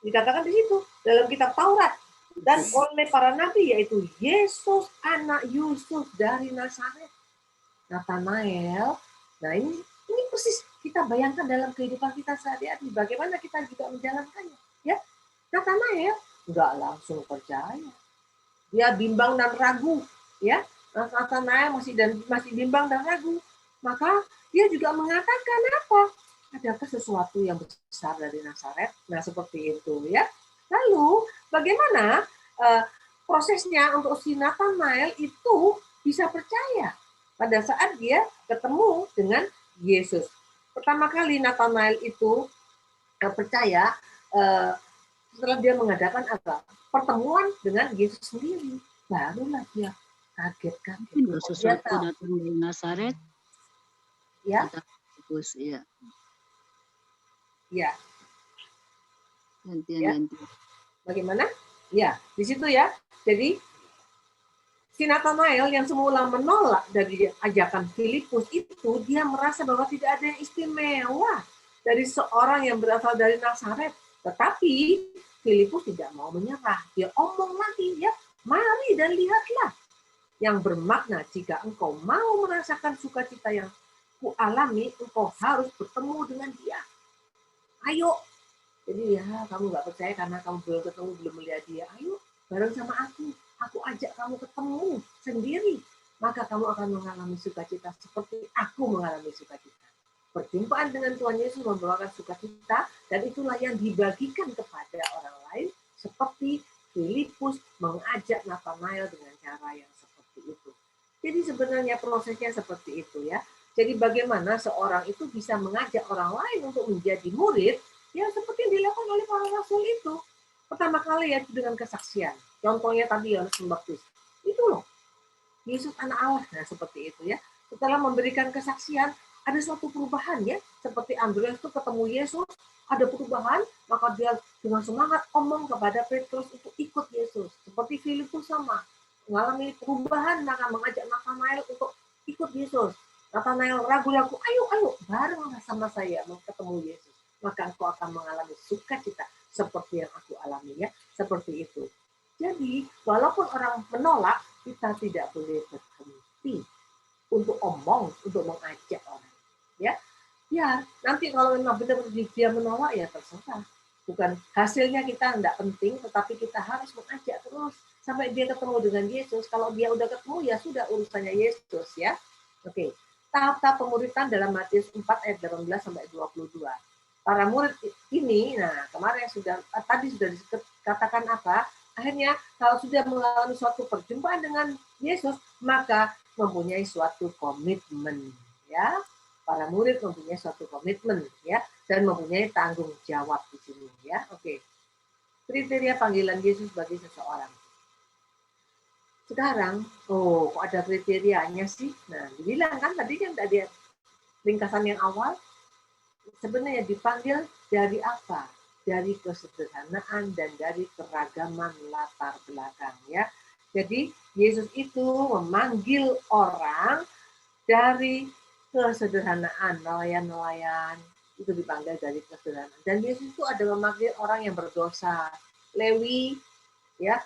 dikatakan di situ dalam kitab Taurat dan oleh para nabi, yaitu Yesus anak Yusuf dari Nazaret. Nathanael. Nah, ini persis kita bayangkan dalam kehidupan kita sehari-hari, bagaimana kita juga menjalankannya, ya. Nathanael nggak langsung percaya, dia bimbang dan ragu, ya. Nathanael masih bimbang dan ragu, maka dia juga mengatakan apa? Adakah sesuatu yang besar dari Nazaret? Nah, seperti itu, ya. Lalu bagaimana prosesnya untuk si Nathanael itu bisa percaya pada saat dia ketemu dengan Yesus. Pertama kali Nathanael itu percaya setelah dia mengadakan apa? Pertemuan dengan Yesus sendiri. Barulah dia kaget-kaget. Mungkin sesuatu datang dari Nazaret. Ya. Ya. Ya. Gantian. Bagaimana? Ya, di situ ya. Jadi si Nathanael yang semula menolak dari ajakan Filipus itu, dia merasa bahwa tidak ada yang istimewa dari seorang yang berasal dari Nazaret. Tetapi Filipus tidak mau menyerah. Dia omong lagi, ya, mari dan lihatlah. Yang bermakna jika engkau mau merasakan sukacita yang kualami, engkau harus bertemu dengan dia. Ayo. Jadi ya, kamu nggak percaya karena kamu belum ketemu, belum melihat dia. Ayo, bareng sama aku ajak kamu ketemu sendiri, maka kamu akan mengalami sukacita seperti aku mengalami sukacita. Perjumpaan dengan Tuhan Yesus membawakan sukacita, dan itulah yang dibagikan kepada orang lain, seperti Filipus mengajak Nathanael dengan cara yang seperti itu. Jadi sebenarnya prosesnya seperti itu ya. Jadi bagaimana seorang itu bisa mengajak orang lain untuk menjadi murid, yang seperti yang dilakukan oleh para rasul itu. Pertama kali yaitu dengan kesaksian. Contohnya tadi Yohanes Pembaptis. Itu loh, Yesus anak Allah. Nah, seperti itu ya. Setelah memberikan kesaksian, ada suatu perubahan ya. Seperti Andreas itu ketemu Yesus, ada perubahan, maka dia dengan semangat omong kepada Petrus untuk ikut Yesus. Seperti Filipus sama, mengalami perubahan, maka mengajak Nathanael untuk ikut Yesus. Nathanael ragu-ragu, ayo, bareng sama saya mau ketemu Yesus. Maka engkau akan mengalami sukacita seperti yang aku alami ya. Seperti itu. Jadi, walaupun orang menolak, kita tidak boleh berhenti untuk omong, untuk mengajak orang. Ya, nanti kalau memang benar-benar dia menolak, ya terserah. Bukan hasilnya kita tidak penting, tetapi kita harus mengajak terus sampai dia ketemu dengan Yesus. Kalau dia udah ketemu, ya sudah urusannya Yesus ya. Oke, tahap-tahap pemuridan dalam Matius 4 ayat 18 sampai 22. Para murid ini, nah kemarin tadi sudah dikatakan apa? Akhirnya kalau sudah mengalami suatu perjumpaan dengan Yesus, maka mempunyai suatu komitmen ya. Para murid mempunyai suatu komitmen ya, dan mempunyai tanggung jawab di sini ya. Oke. Kriteria panggilan Yesus bagi seseorang. Sekarang, kok ada kriterianya sih? Nah, dibilang kan tadi kan tadi ringkasan yang awal, sebenarnya dipanggil dari apa? Dari kesederhanaan dan dari keragaman latar belakang ya. Jadi Yesus itu memanggil orang dari kesederhanaan, nelayan-nelayan itu dipanggil dari kesederhanaan. Dan Yesus itu ada memanggil orang yang berdosa. Lewi ya,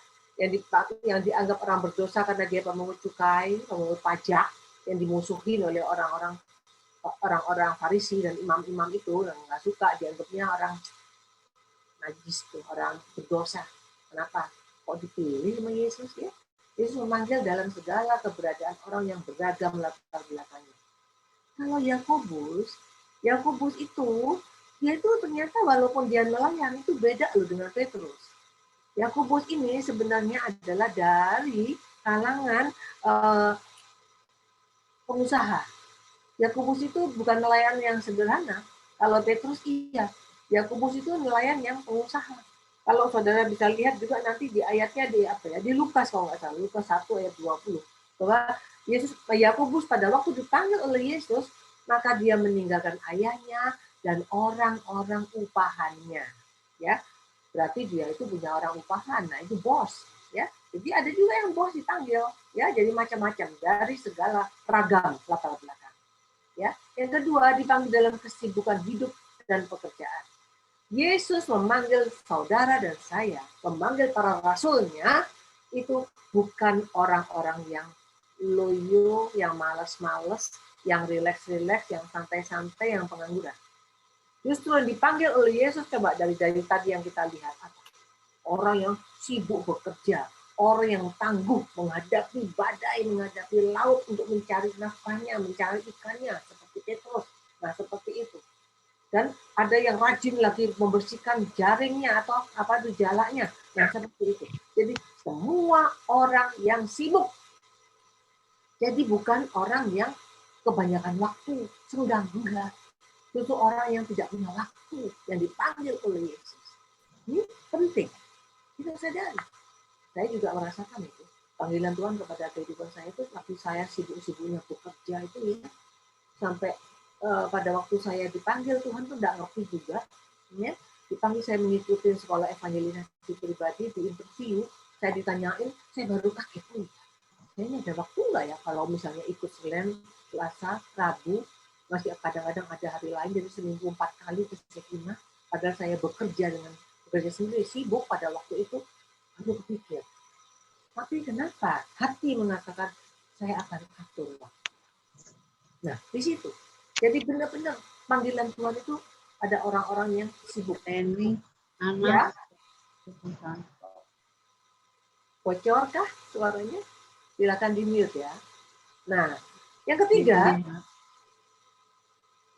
yang dianggap orang berdosa karena dia pemungut cukai, pemungut pajak, yang dimusuhi oleh orang-orang Farisi dan imam-imam itu yang nggak suka, dianggapnya orang najis tuh, orang berdosa. Kenapa? Kok dipilih sama Yesus ya? Yesus memanggil dalam segala keberadaan orang yang beragam latar belakangnya. Kalau Yakobus itu, dia itu ternyata walaupun dia nelayan itu beda loh dengan Petrus. Yakobus ini sebenarnya adalah dari kalangan pengusaha. Yakobus itu bukan nelayan yang sederhana. Kalau Petrus iya, Yakobus itu nelayan yang pengusaha. Kalau saudara bisa lihat juga nanti di ayatnya di Lukas kalau nggak salah, Lukas 1 ayat 20. Bahwa Yakobus pada waktu dipanggil oleh Yesus, maka dia meninggalkan ayahnya dan orang-orang upahannya. Ya, berarti dia itu punya orang upahan. Nah, itu bos, ya. Jadi ada juga yang bos dipanggil, ya. Jadi macam-macam dari segala ragam latar belakang. Ya. Yang kedua, dipanggil dalam kesibukan hidup dan pekerjaan. Yesus memanggil saudara dan saya, memanggil para rasulnya, itu bukan orang-orang yang loyo, yang malas-malas, yang rileks-rileks, yang santai-santai, yang pengangguran. Justru yang dipanggil oleh Yesus, coba dari tadi yang kita lihat, orang yang sibuk bekerja, orang yang tangguh menghadapi badai, menghadapi laut untuk mencari nafkahnya, mencari ikannya, seperti Petrus. Nah, seperti itu. Dan ada yang rajin lagi membersihkan jaringnya atau jalanya. Nah, seperti itu. Jadi semua orang yang sibuk. Jadi bukan orang yang kebanyakan waktu, senggang, enggak. Itu orang yang tidak punya waktu, yang dipanggil oleh Yesus. Ini penting. Kita sadari. Saya juga merasakan itu. Panggilan Tuhan kepada kehidupan saya itu, waktu saya sibuk-sibuknya bekerja itu ya, sampai pada waktu saya dipanggil, Tuhan tuh nggak ngerti juga. Ya. Dipanggil saya mengikuti sekolah evangelisasi pribadi, di interview, saya ditanyain, saya baru kaget tuh. Kayaknya ada waktu nggak ya kalau misalnya ikut Senin, Selasa, Rabu, masih kadang-kadang ada hari lain, jadi seminggu 4 kali ke Sekina, padahal saya bekerja sendiri, sibuk pada waktu itu, baru kepikir. Tapi kenapa? Hati mengatakan, saya akan atur waktu. Nah, di situ. Jadi benar-benar panggilan Tuhan itu ada orang-orang yang sibuk. Ini, Ya. Bocor kah suaranya? Silakan di mute ya. Nah, yang ketiga,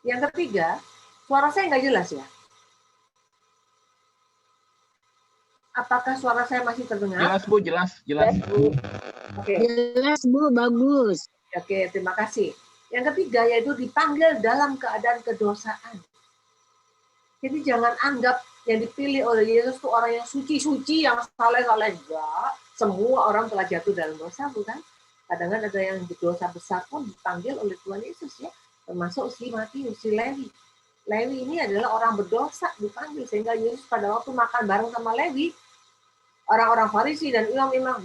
Yang ketiga, suara saya nggak jelas ya? Apakah suara saya masih terdengar? Jelas Bu, jelas. Bu. Oke. Jelas Bu, bagus. Oke, terima kasih. Yang ketiga yaitu dipanggil dalam keadaan kedosaan. Jadi jangan anggap yang dipilih oleh Yesus itu orang yang suci-suci, yang saleh-saleh. Enggak. Semua orang telah jatuh dalam dosa, bukan? Kadang-kadang ada yang dosa besar pun dipanggil oleh Tuhan Yesus ya. Termasuk si Matius, si Lewi. Lewi ini adalah orang berdosa dipanggil. Sehingga Yesus pada waktu makan bareng sama Lewi, orang-orang Farisi dan imam-imam,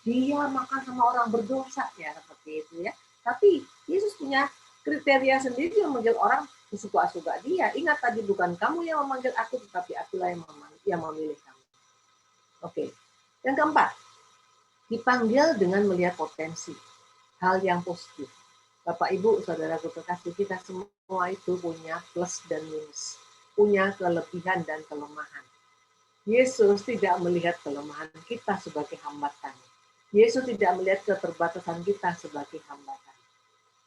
dia makan sama orang berdosa. Ya seperti itu ya. Tapi Yesus punya kriteria sendiri yang memanggil orang suka-suka dia. Ingat tadi, bukan kamu yang memanggil aku, tetapi akulah yang memilih kamu. Oke. Yang keempat, dipanggil dengan melihat potensi, hal yang positif. Bapak, Ibu, saudaraku terkasih, kita semua itu punya plus dan minus, punya kelebihan dan kelemahan. Yesus tidak melihat kelemahan kita sebagai hambatan. Yesus tidak melihat keterbatasan kita sebagai hambatan.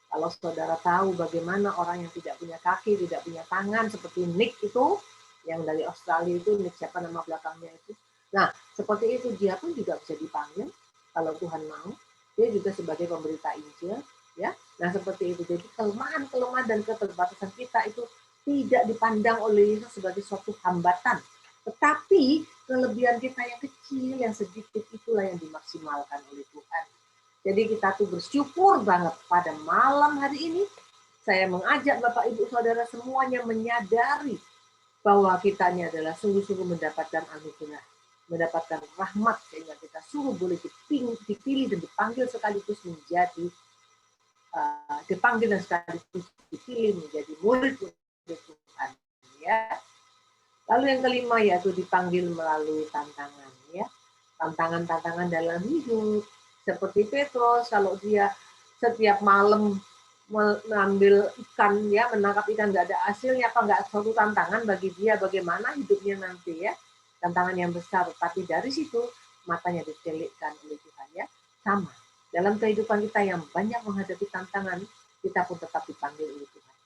Kalau saudara tahu bagaimana orang yang tidak punya kaki, tidak punya tangan, seperti Nick itu, yang dari Australia itu, Nick siapa nama belakangnya itu. Nah, seperti itu dia pun juga bisa dipanggil, kalau Tuhan mau. Dia juga sebagai pemberita Injil. Ya, nah seperti itu. Jadi kelemahan-kelemahan dan keterbatasan kita itu tidak dipandang oleh Yesus sebagai suatu hambatan. Tetapi kelebihan kita yang kecil, yang sedikit, itulah yang dimaksimalkan oleh Tuhan. Jadi kita tuh bersyukur banget pada malam hari ini. Saya mengajak Bapak, Ibu, Saudara semuanya menyadari bahwa kita ini adalah sungguh-sungguh mendapatkan anugerah, mendapatkan rahmat, sehingga kita sungguh boleh dipilih dan dipanggil sekaligus menjadi dipanggil dan sekaligus dipilih menjadi murid Tuhan. Ya. Lalu yang kelima yaitu dipanggil melalui tantangan. Ya. Tantangan-tantangan dalam hidup. Seperti Petrus, kalau dia setiap malam mengambil ikan, ya, menangkap ikan nggak ada hasilnya, apa nggak suatu tantangan bagi dia bagaimana hidupnya nanti ya, tantangan yang besar. Tapi dari situ matanya ditelikkan oleh Tuhan ya. Sama dalam kehidupan kita yang banyak menghadapi tantangan, kita pun tetap dipanggil oleh Tuhan.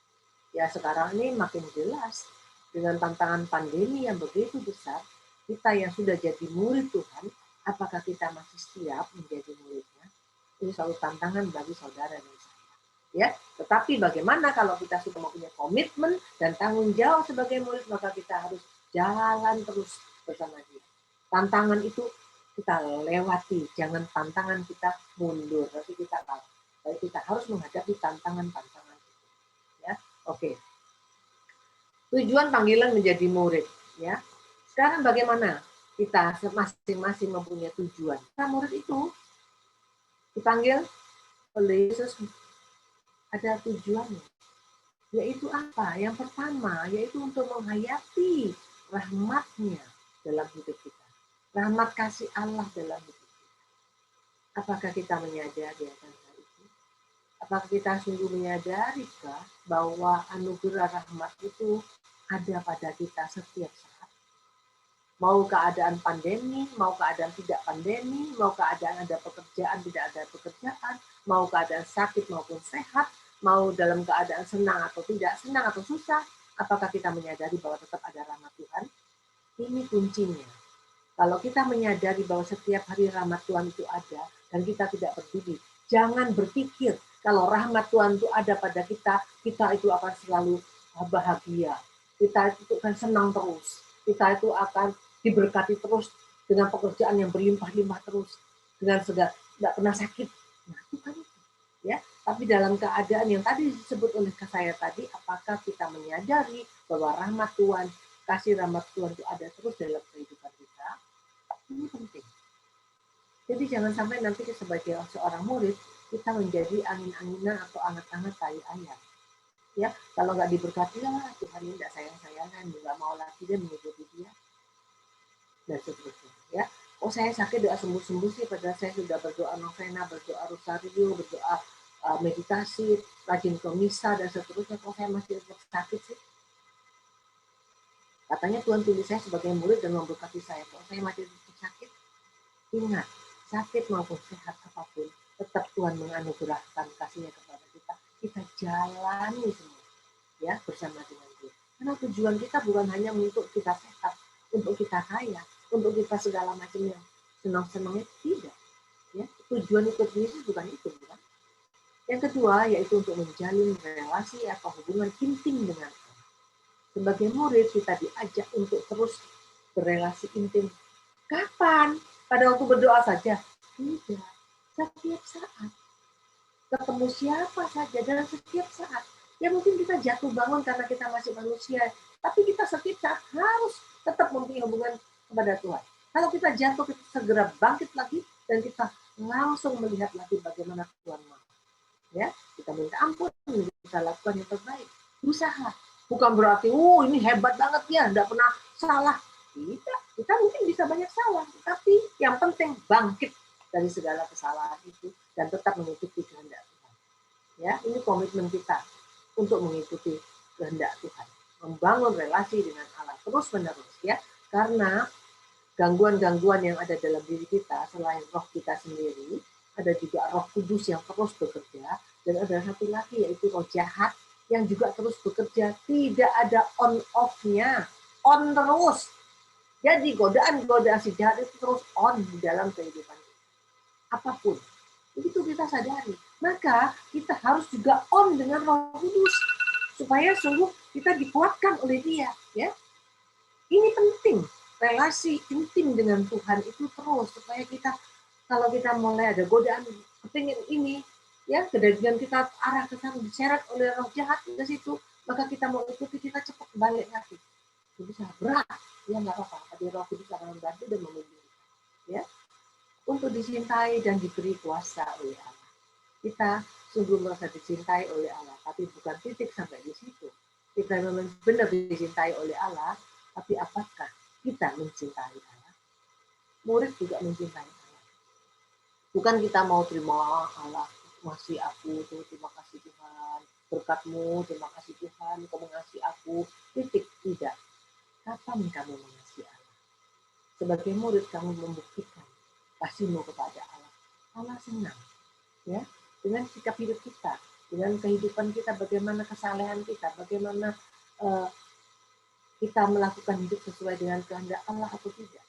Ya sekarang ini makin jelas dengan tantangan pandemi yang begitu besar, kita yang sudah jadi murid Tuhan, apakah kita masih siap menjadi muridnya? Ini suatu tantangan bagi saudara dan saya. Ya, tetapi bagaimana kalau kita sudah mempunyai komitmen dan tanggung jawab sebagai murid, maka kita harus jalan terus bersama dia. Tantangan itu kita lewati, jangan tantangan kita mundur, tapi kita harus menghadapi tantangan-tantangan itu. Ya, oke. Tujuan panggilan menjadi murid. Ya, sekarang bagaimana? Kita masing-masing mempunyai tujuan. Kita murid itu dipanggil oleh Yesus ada tujuannya. Yaitu apa? Yang pertama, yaitu untuk menghayati rahmat-Nya dalam hidup kita. Rahmat kasih Allah dalam hidup kita. Apakah kita menyadari akan hal itu? Apakah kita sungguh menyadarikah bahwa anugerah rahmat itu ada pada kita setiap saat? Mau keadaan pandemi, mau keadaan tidak pandemi, mau keadaan ada pekerjaan, tidak ada pekerjaan, mau keadaan sakit maupun sehat, mau dalam keadaan senang atau tidak, senang atau susah, apakah kita menyadari bahwa tetap ada rahmat Tuhan? Ini kuncinya. Kalau kita menyadari bahwa setiap hari rahmat Tuhan itu ada, dan kita tidak berdiri, jangan berpikir kalau rahmat Tuhan itu ada pada kita, kita itu akan selalu bahagia, kita itu akan senang terus, kita itu akan diberkati terus dengan pekerjaan yang berlimpah-limpah terus, dengan segala tidak pernah sakit. Nah, itu kan itu, ya. Tapi dalam keadaan yang tadi disebut oleh saya tadi, apakah kita menyadari bahwa rahmat Tuhan, kasih rahmat Tuhan itu ada terus dalam kehidupan kita? Ini penting. Jadi jangan sampai nanti sebagai seorang murid kita menjadi angin-anginan atau anget-anget tai ayam. Ya, kalau nggak diberkati lah Tuhan ini nggak sayang-sayangan, nggak mau lagi dia mengikuti dia. Dan seterusnya ya. Oh saya sakit doa sembuh-sembuh sih, padahal saya sudah berdoa novena, berdoa rosario, berdoa meditasi, rajin ke misa dan seterusnya, kok saya masih tetap sakit sih? Katanya Tuhan pilih saya sebagai murid dan memberkati saya, kok saya masih tetap sakit? Ingat, sakit maupun sehat apapun, tetap Tuhan menganugerahkan kasih-Nya kepada kita. Kita jalani semua. ya bersama dengan dia. Karena tujuan kita bukan hanya untuk kita sehat, untuk kita kaya, untuk kita segala macamnya senang-senangnya, tidak. Ya, tujuan ikut Yesus bukan itu, bukan. Yang kedua yaitu untuk menjalin relasi atau hubungan intim dengan Allah. Sebagai murid kita diajak untuk terus berrelasi intim. Kapan? Pada waktu berdoa saja? Tidak. Setiap saat. Ketemu siapa saja dan setiap saat. Ya mungkin kita jatuh bangun karena kita masih manusia, tapi kita setiap saat harus tetap mempunyai hubungan kepada Tuhan. Kalau kita jatuh, kita segera bangkit lagi dan kita langsung melihat lagi bagaimana Tuhan mau. Ya, kita minta ampun, kita lakukan yang terbaik. Usaha. Bukan berarti, ini hebat banget ya, tidak pernah salah. Tidak, kita mungkin bisa banyak salah, tapi yang penting bangkit dari segala kesalahan itu dan tetap mengikuti kehendak Tuhan. Ya, ini komitmen kita untuk mengikuti kehendak Tuhan, membangun relasi dengan Allah terus-menerus, ya. Karena gangguan-gangguan yang ada dalam diri kita selain roh kita sendiri, ada juga Roh Kudus yang terus bekerja, dan ada satu lagi yaitu roh jahat yang juga terus bekerja, tidak ada on-off-nya, on terus. Jadi godaan-godaan si jahat itu terus on di dalam kehidupan kita. Apapun, begitu kita sadari, maka kita harus juga on dengan Roh Kudus supaya sungguh kita dikuatkan oleh Dia, ya. Ini penting, relasi intim dengan Tuhan itu terus supaya kita, kalau kita mulai ada godaan kepingin ini, ya, kemudian kita arah ke sana diseret oleh roh jahat ke situ, maka kita mau ikuti, kita cepat balik lagi. Bisa berat, ya nggak apa-apa, tapi Roh Kudus akan membantu dan membimbing, ya, untuk dicintai dan diberi kuasa oleh Allah. Kita sungguh merasa dicintai oleh Allah, tapi bukan titik sampai di situ. Kita memang benar dicintai oleh Allah, tapi apakah kita mencintai Allah? Murid juga mencintai Allah. Bukan kita mau terima Allah, masih aku tuh, terima kasih Tuhan, berkat-Mu, terima kasih Tuhan, Kau mengasihi aku, titik, tidak. Kapan kamu mengasihi Allah? Sebagai murid kamu membuktikan kasih-Mu kepada Allah. Allah senang, ya, dengan sikap hidup kita, dengan kehidupan kita, bagaimana kesalehan kita, bagaimana kita melakukan hidup sesuai dengan kehendak Allah atau tidak.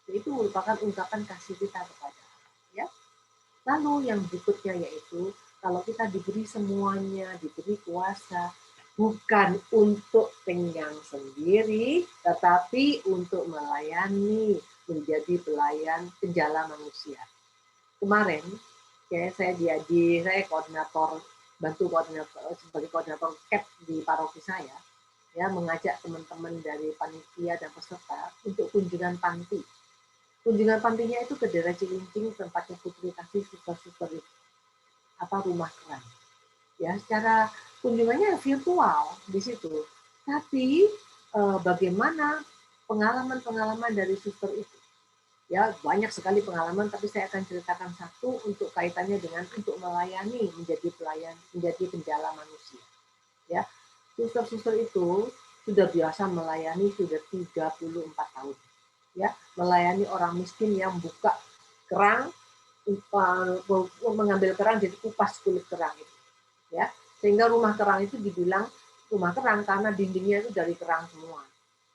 Itu merupakan ungkapan kasih kita kepada Allah, ya. Lalu yang berikutnya yaitu kalau kita diberi semuanya, diberi kuasa, bukan untuk kenyang sendiri, tetapi untuk melayani, menjadi pelayan penjala manusia. Kemarin, ya, saya koordinator, bantu koordinator sebagai koordinator CAP di paroki saya, ya, mengajak teman-teman dari panitia dan peserta untuk kunjungan panti. Kunjungan pantinya itu ke daerah Cilincing, tempatnya Putri Kasih, suster-suster rumah kerang. Ya, secara kunjungannya virtual di situ. Tapi bagaimana pengalaman-pengalaman dari suster itu? Ya, banyak sekali pengalaman, tapi saya akan ceritakan satu untuk kaitannya dengan untuk melayani, menjadi pelayan, menjadi penjala manusia. Ya, suster-suster itu sudah biasa melayani sudah 34 tahun. Ya, melayani orang miskin yang buka kerang, mengambil kerang jadi kupas kulit kerang itu, ya, sehingga rumah kerang itu dibilang rumah kerang karena dindingnya itu dari kerang semua,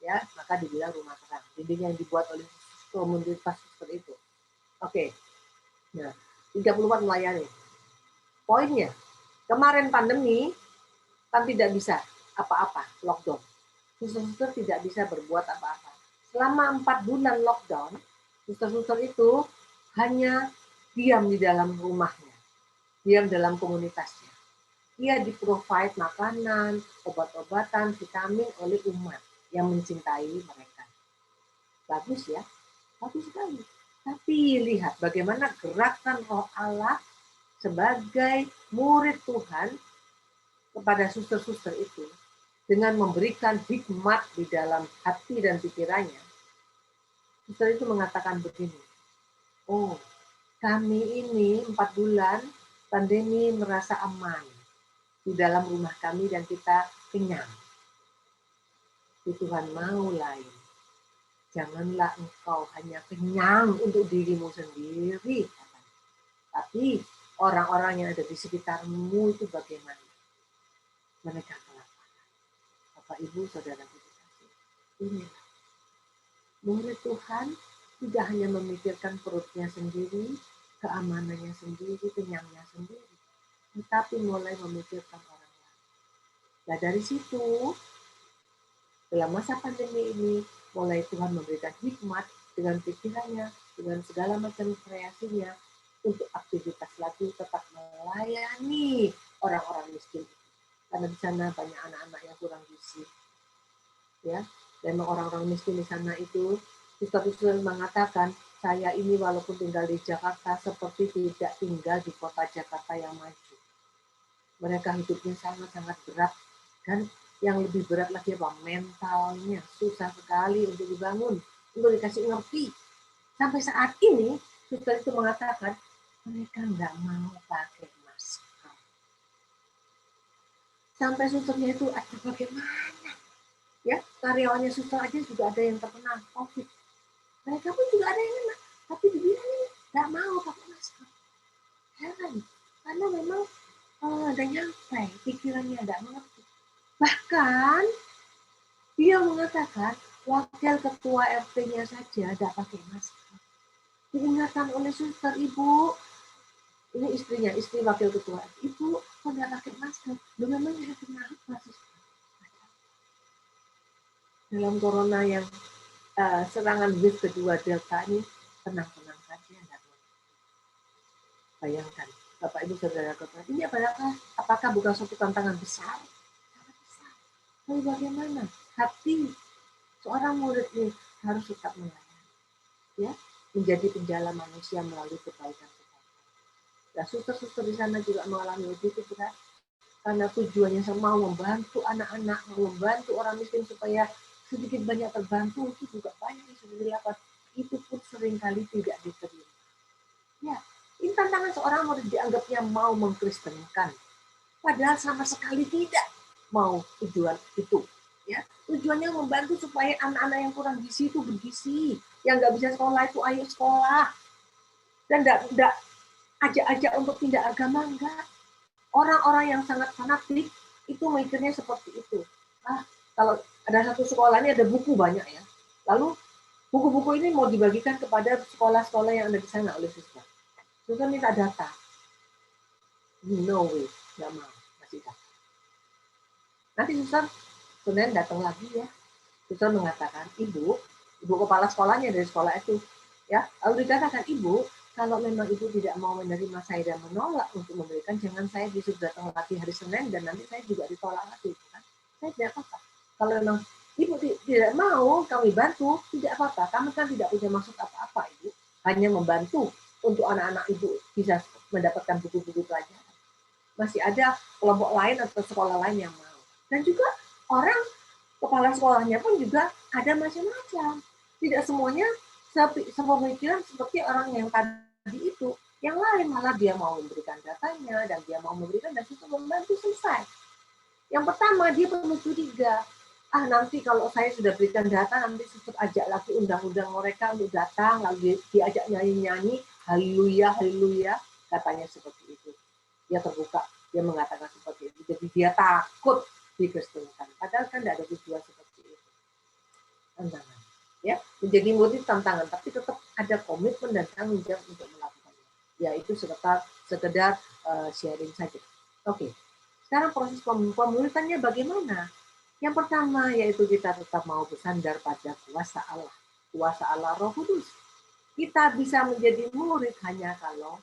ya, maka dibilang rumah kerang, dinding yang dibuat oleh komunitas seperti itu. Oke, nah 34 melayani. Poinnya, kemarin pandemi kan tidak bisa apa-apa, lockdown, suster-suster tidak bisa berbuat apa-apa. Selama 4 bulan lockdown, suster-suster itu hanya diam di dalam rumahnya, diam dalam komunitasnya. Dia di-provide makanan, obat-obatan, vitamin oleh umat yang mencintai mereka. Bagus ya, bagus sekali. Tapi lihat bagaimana gerakan Roh Allah sebagai murid Tuhan kepada suster-suster itu dengan memberikan hikmat di dalam hati dan pikirannya. Suster itu mengatakan begini, oh, kami ini 4 bulan pandemi merasa aman di dalam rumah kami dan kita kenyang. Tuhan mau lain. Janganlah engkau hanya kenyang untuk dirimu sendiri, tapi orang-orang yang ada di sekitarmu itu bagaimana? Mereka kelaparan. Bapak, Ibu, Saudara dikasih. Inilah murid Tuhan tidak hanya memikirkan perutnya sendiri, keamanannya sendiri, kenyangnya sendiri, tetapi mulai memikirkan orang lain. Nah dari situ, dalam masa pandemi ini, mulai Tuhan memberikan hikmat dengan pikirannya, dengan segala macam kreasinya, untuk aktivitas lagi tetap melayani orang-orang miskin. Karena di sana banyak anak-anak yang kurang gizi. Ya, dan orang-orang miskin di sana itu, suster-suster mengatakan, saya ini walaupun tinggal di Jakarta, seperti tidak tinggal di kota Jakarta yang maju. Mereka hidupnya sangat-sangat berat, dan yang lebih berat lagi apa? Mentalnya susah sekali untuk dibangun, untuk dikasih ngerti. Sampai saat ini, suster itu mengatakan, mereka nggak mau pakai masker. Sampai susternya itu, aduh bagaimana? Ya, karyawannya suster aja juga ada yang terkena COVID. Mereka pun juga ada yang kena, tapi dibilang nggak mau pakai masker. Heran, karena memang ada nyampe, pikirannya nggak mengerti. Bahkan dia mengatakan wakil ketua RT-nya saja tidak pakai masker. Diingatkan oleh suster, Ibu, ini istrinya, istri wakil ketua, Ibu kok nggak pakai masker? Lu memangnya kenapa, suster? Dalam corona yang serangan wave kedua Delta ini, tenang-tenang saja. Bayangkan, Bapak Ibu Saudara Saudara, ini apakah bukan suatu tantangan besar? Sangat besar. Tapi bagaimana hati seorang murid ini harus tetap melayani, ya, menjadi penjala manusia melalui kebaikan-kebaikan. Nah, suster-suster di sana juga mengalami begitu berat, karena tujuannya mau membantu anak-anak, membantu orang miskin supaya sedikit banyak terbantu, itu juga banyak yang sudah dilakukan. Itu pun seringkali tidak diterima. Ya, ini tantangan seorang murid dianggapnya mau mengkristenkan, padahal sama sekali tidak mau tujuan itu. Ya, tujuannya membantu supaya anak-anak yang kurang gizi itu bergizi, yang nggak bisa sekolah itu ayo sekolah, dan tidak ajak-ajak untuk pindah agama, enggak. Orang-orang yang sangat fanatik itu mikirnya seperti itu. Kalau ada satu sekolah ini ada buku banyak ya, lalu buku-buku ini mau dibagikan kepada sekolah-sekolah yang ada di sana oleh suster. Suster minta data, no way, nggak mau masih data. Nanti suster Senin datang lagi ya, suster mengatakan, ibu kepala sekolahnya dari sekolah itu, ya, lalu dikatakan, Ibu, kalau memang Ibu tidak mau menerima saya dan menolak untuk memberikan, jangan saya disuruh datang lagi hari Senin dan nanti saya juga ditolak lagi, kan? Saya tidak apa-apa. Kalau memang Ibu tidak mau kami bantu, tidak apa-apa. Kami kan tidak punya maksud apa-apa, Ibu. Hanya membantu untuk anak-anak Ibu bisa mendapatkan buku-buku pelajaran. Masih ada kelompok lain atau sekolah lain yang mau. Dan juga orang kepala sekolahnya pun juga ada macam-macam. Tidak semuanya sepemikiran seperti orang yang tadi itu. Yang lain malah dia mau memberikan datanya dan dia mau memberikan dan itu membantu selesai. Yang pertama dia perlu curiga. Nanti kalau saya sudah berikan data, nanti suster ajak lagi undang-undang mereka untuk datang, lalu diajak nyanyi-nyanyi, haleluya, haleluya, katanya seperti itu. Dia terbuka, dia mengatakan seperti itu. Jadi dia takut dikristenkan. Padahal kan tidak ada tujuan seperti itu. Tantangan. Ya, menjadi murid tantangan, tapi tetap ada komitmen dan tanggung jawab untuk melakukannya. Ya, itu sekedar sharing saja. Oke. Sekarang proses pemuridannya bagaimana? Yang pertama yaitu kita tetap mau bersandar pada kuasa Allah Roh Kudus. Kita bisa menjadi murid hanya kalau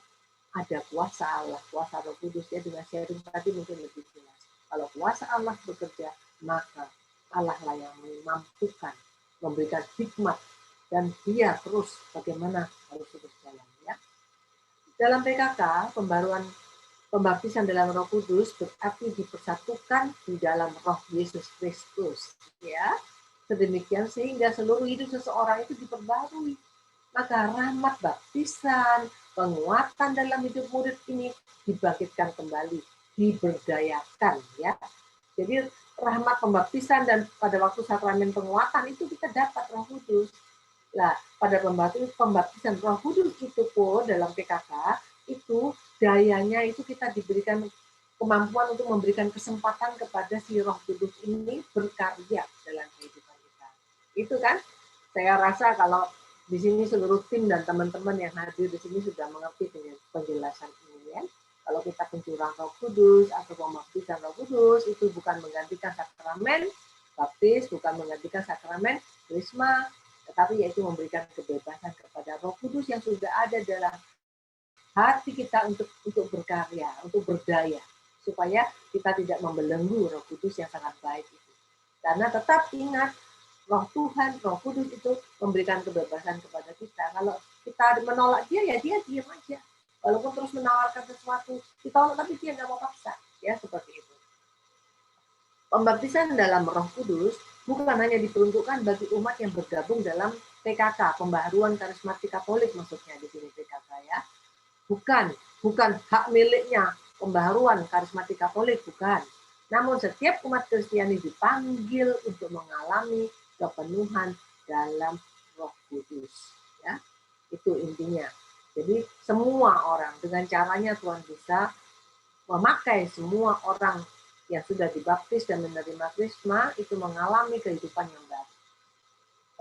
ada kuasa Allah, kuasa Roh Kudus. Ya, dengan sharing tadi mungkin lebih jelas. Kalau kuasa Allah bekerja, maka Allah lah yang memampukan, memberikan hikmat, dan dia terus bagaimana harus terus jalan. Ya. Dalam PKK, pembaptisan dalam Roh Kudus berarti dipersatukan di dalam Roh Yesus Kristus, ya. Sedemikian sehingga seluruh hidup seseorang itu diperbarui. Maka rahmat baptisan, penguatan dalam hidup murid ini dibangkitkan kembali, diberdayakan, ya. Jadi rahmat pembaptisan dan pada waktu sakramen penguatan itu kita dapat Roh Kudus. Nah, pada pembaptisan Roh Kudus itu pun dalam PKK itu dayanya itu kita diberikan kemampuan untuk memberikan kesempatan kepada si Roh Kudus ini berkarya dalam kehidupan kita. Itu kan, saya rasa kalau di sini seluruh tim dan teman-teman yang hadir di sini sudah mengerti dengan penjelasan ini ya. Kalau kita pencurahan Roh Kudus atau pembaptisan Roh Kudus itu bukan menggantikan sakramen baptis, bukan menggantikan sakramen krisma, tetapi yaitu memberikan kebebasan kepada Roh Kudus yang sudah ada dalam hati kita untuk berkarya, untuk berdaya, supaya kita tidak membelenggu Roh Kudus yang sangat baik itu. Karena tetap ingat, Roh Tuhan, Roh Kudus itu memberikan kebebasan kepada kita. Kalau kita menolak dia, ya dia diam aja. Walaupun terus menawarkan sesuatu, ditolak tapi dia nggak mau paksa, ya seperti itu. Pembaptisan dalam Roh Kudus bukan hanya diperuntukkan bagi umat yang bergabung dalam PKK, pembaharuan karismatik Katolik maksudnya di sini PKK ya. Bukan hak miliknya pembaharuan karismatik Katolik, bukan. Namun setiap umat Kristiani dipanggil untuk mengalami kepenuhan dalam Roh Kudus, ya. Itu intinya. Jadi semua orang dengan caranya Tuhan bisa memakai semua orang yang sudah dibaptis dan menerima krisma itu mengalami kehidupan yang baru.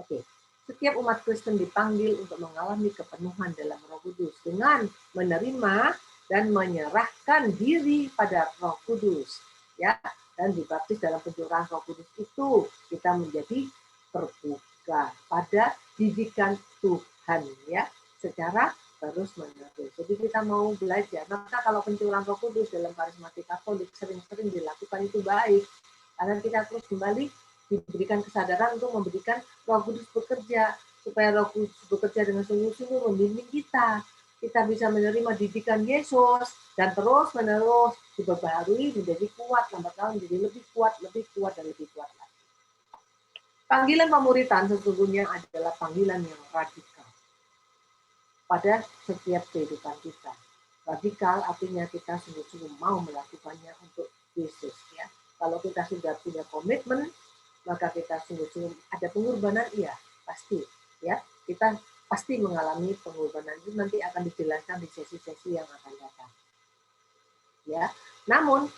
Oke, setiap umat Kristen dipanggil untuk mengalami kepenuhan dalam Roh Kudus dengan menerima dan menyerahkan diri pada Roh Kudus, ya. Dan dibaptis dalam pencurahan Roh Kudus itu kita menjadi terbuka pada didikan Tuhan, ya, secara terus-menerus. Jadi kita mau belajar. Maka kalau pencurahan Roh Kudus dalam karismatik Katolik sering-sering dilakukan itu baik. Karena kita terus kembali diberikan kesadaran untuk memberikan Roh Kudus bekerja. Supaya Roh Kudus bekerja dengan sungguh-sungguh membimbing kita. Kita bisa menerima didikan Yesus dan terus-menerus diperbaharui menjadi kuat, lambat laun menjadi lebih kuat, dan lebih kuat lagi. Panggilan pemuritan sesungguhnya adalah panggilan yang radikal pada setiap kehidupan kita. Radikal artinya kita sungguh-sungguh mau melakukannya untuk Yesus, ya. Kalau kita sudah punya komitmen, maka kita sungguh-sungguh ada pengorbanan, iya, pasti, ya. Kita pasti mengalami pengorbanan, itu nanti akan dijelaskan di sesi-sesi yang akan datang. Ya. Namun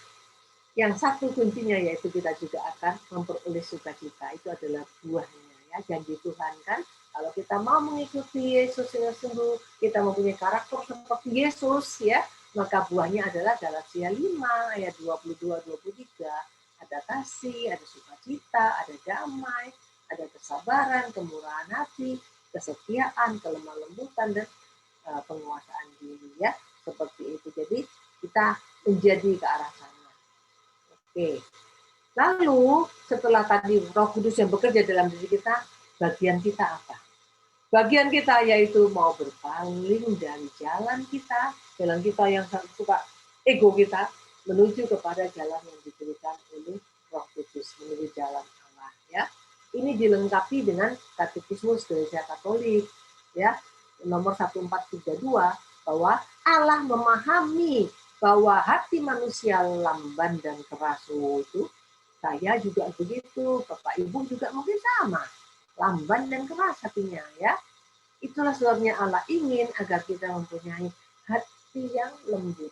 yang satu kuncinya yaitu kita juga akan memperoleh sukacita, itu adalah buahnya, ya, janji Tuhan kan. Kalau kita mau mengikuti Yesus dengan sungguh, kita mempunyai karakter seperti Yesus, ya, maka buahnya adalah Galatia 5 ayat 22-23. Ada kasih, ada sukacita, ada damai, ada kesabaran, kemurahan hati, kesetiaan, kelemah lembutan, dan penguasaan diri, ya, seperti itu. Jadi kita menjadi ke arah sana. Oke. Lalu setelah tadi Roh Kudus yang bekerja dalam diri kita, bagian kita apa? Bagian kita yaitu mau berpaling dari jalan kita yang suka ego kita, menuju kepada jalan yang diberikan oleh Roh Kudus, menuju jalan Allah, ya. Ini dilengkapi dengan Katekismus Gereja Katolik, ya, nomor 1432, bahwa Allah memahami bahwa hati manusia lamban dan keras. Itu saya juga begitu, Bapak Ibu juga mungkin sama, lamban dan keras hatinya, ya. Itulah sebabnya Allah ingin agar kita mempunyai hati yang lembut.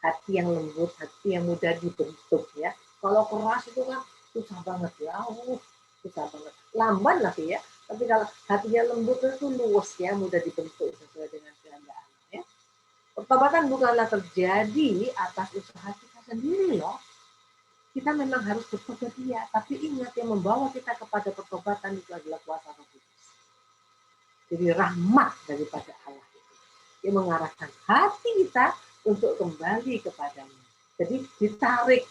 Hati yang lembut, hati yang mudah dibentuk, ya. Kalau keras itu kan susah banget, ya. Susah banget. Lamban lagi, ya. Tapi kalau hatinya lembut itu luwes, ya, mudah dibentuk sesuai dengan kehendak Allah, ya. Pertobatan bukanlah terjadi atas usaha kita sendiri, loh. Kita memang harus bertobat, ya, tapi ingat yang membawa kita kepada pertobatan itu adalah kuasa Roh Kudus. Jadi rahmat daripada Allah itu yang mengarahkan hati kita untuk kembali kepadanya. Jadi ditarik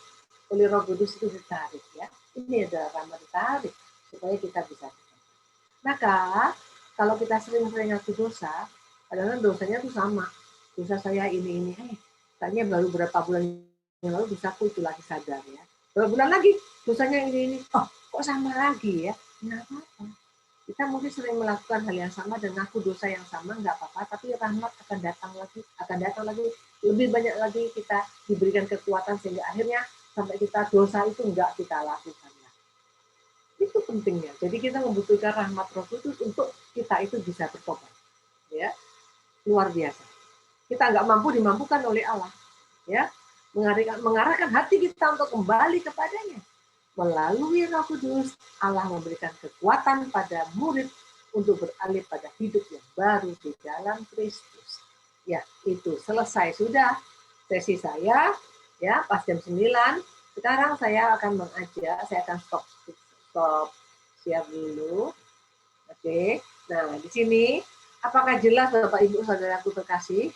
oleh Roh Kudus, itu ditarik, ya. Ini adalah rahmat ditarik supaya kita bisa bertobat. Maka kalau kita sering-sering ngaku dosa, kadang-kadang dosanya itu sama. Dosa saya ini, kayaknya baru berapa bulan yang lalu dosaku itu lagi sadar, ya. Berapa bulan lagi dosanya ini, oh kok sama lagi, ya. Nggak apa-apa. Kita mungkin sering melakukan hal yang sama dan ngaku dosa yang sama, nggak apa-apa, tapi rahmat akan datang lagi, lebih banyak lagi kita diberikan kekuatan sehingga akhirnya sampai kita dosa itu nggak kita lakukan. Itu pentingnya. Jadi kita membutuhkan rahmat Roh Kudus untuk kita itu bisa bertobat, ya. Luar biasa. Kita nggak mampu dimampukan oleh Allah. ya, mengarahkan hati kita untuk kembali kepadanya. Melalui Roh Kudus, Allah memberikan kekuatan pada murid untuk beralih pada hidup yang baru di dalam Kristus. Ya, itu selesai sudah sesi saya, ya, pas jam 9. Sekarang saya akan mengajak, saya akan stop share dulu. Oke, nah di sini apakah jelas Bapak Ibu Saudaraku terkasih?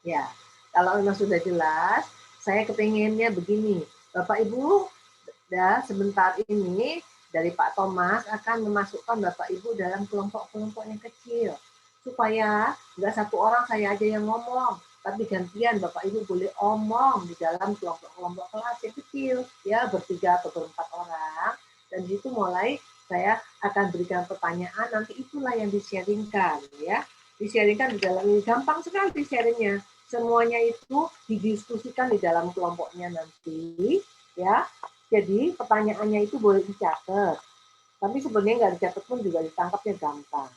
Ya, kalau memang sudah jelas, saya kepinginnya begini. Bapak Ibu, sebentar ini dari Pak Thomas akan memasukkan Bapak Ibu dalam kelompok-kelompok yang kecil. Supaya nggak satu orang saya aja yang ngomong, tapi gantian Bapak Ibu boleh omong di dalam kelompok-kelompok kelas yang kecil, ya, bertiga atau berempat orang. Dan di situ mulai saya akan berikan pertanyaan, nanti itulah yang di-sharingkan, ya. Di-sharingkan di dalam ini, gampang sekali di-sharingnya. Semuanya itu didiskusikan di dalam kelompoknya nanti, ya. Jadi pertanyaannya itu boleh dicatat, tapi sebenarnya nggak dicatat pun juga ditangkapnya gampang.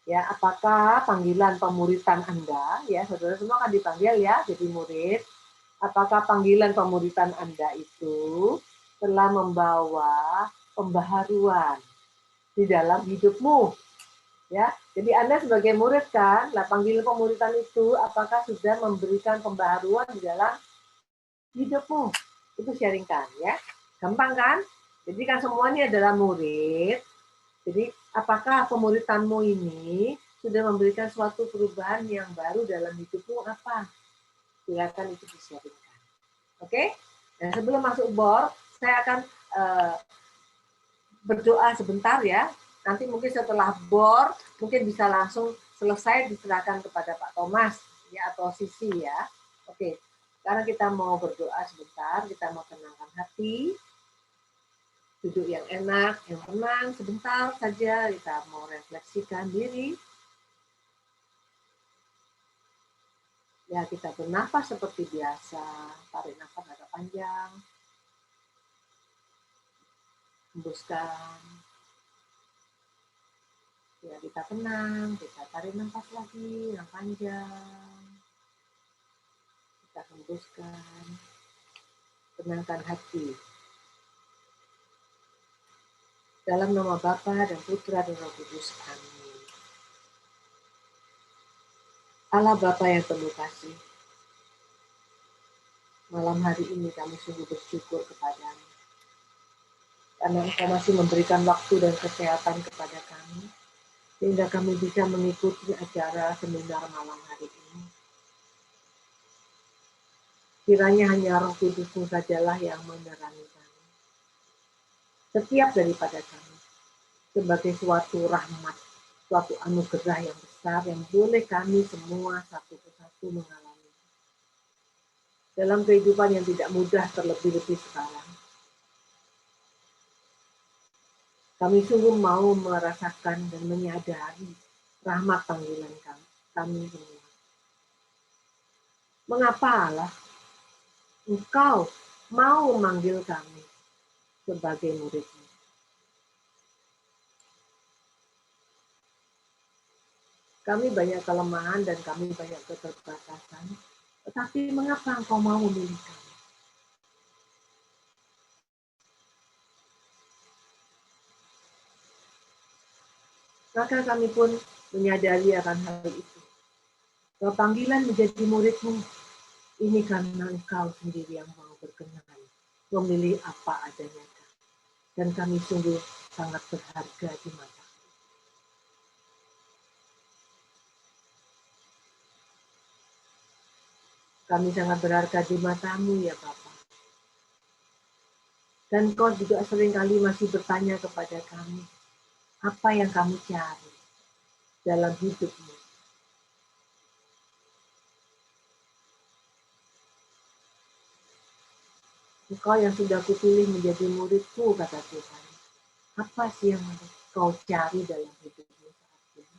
Ya, apakah panggilan pemuritan Anda, ya saudara semua akan dipanggil ya jadi murid. Apakah panggilan pemuritan Anda itu telah membawa pembaharuan di dalam hidupmu? Ya, jadi Anda sebagai murid kan, lah panggilan pemuritan itu apakah sudah memberikan pembaharuan di dalam hidupmu? Itu sharingkan ya. Gampang kan? Jadi kan semuanya adalah murid. Jadi apakah pemuritanmu ini sudah memberikan suatu perubahan yang baru dalam hidupmu apa? Silakan itu di-sharingkan. Oke? Dan sebelum masuk bor, saya akan berdoa sebentar ya. Nanti mungkin setelah bor, mungkin bisa langsung selesai diserahkan kepada Pak Thomas ya atau Sisi ya. Oke. Sekarang kita mau berdoa sebentar, kita mau tenangkan hati. Duduk yang enak, yang tenang, sebentar saja kita mau refleksikan diri. Ya, kita bernafas seperti biasa, tarik nafas agak panjang, hembuskan. Ya, kita tenang, kita tarik nafas lagi yang panjang. Kita hembuskan, tenangkan hati. Dalam nama Bapa dan Putra dan Roh Kudus, amin. Allah Bapa yang penuh kasih, malam hari ini kami sungguh bersyukur kepadamu. Karena Engkau masih memberikan waktu dan kesehatan kepada kami, sehingga kami bisa mengikuti acara seminar malam hari ini. Kiranya hanya Roh Kudus-Mu sajalah yang menerangi kami. Setiap daripada kami, sebagai suatu rahmat, suatu anugerah yang besar yang boleh kami semua satu persatu mengalami. Dalam kehidupan yang tidak mudah terlebih-lebih sekarang, kami sungguh mau merasakan dan menyadari rahmat panggilan kami semua. Mengapa Allah, Engkau mau memanggil kami sebagai murid-Mu? Kami banyak kelemahan dan kami banyak keterbatasan, tetapi mengapa Engkau mau memilih kami? Maka kami pun menyadari akan hal itu. Bahwa panggilan menjadi murid-Mu, ini karena Engkau sendiri yang mau berkenan, memilih apa adanya. Dan kami sungguh sangat berharga di mata. Kami sangat berharga di mata-Mu ya Bapa. Dan Kau juga seringkali masih bertanya kepada kami, apa yang kamu cari dalam hidupmu? Engkau yang sudah kupilih menjadi murid-Ku, kata Tuhan. Apa sih yang Kau cari dalam hidupmu saat ini?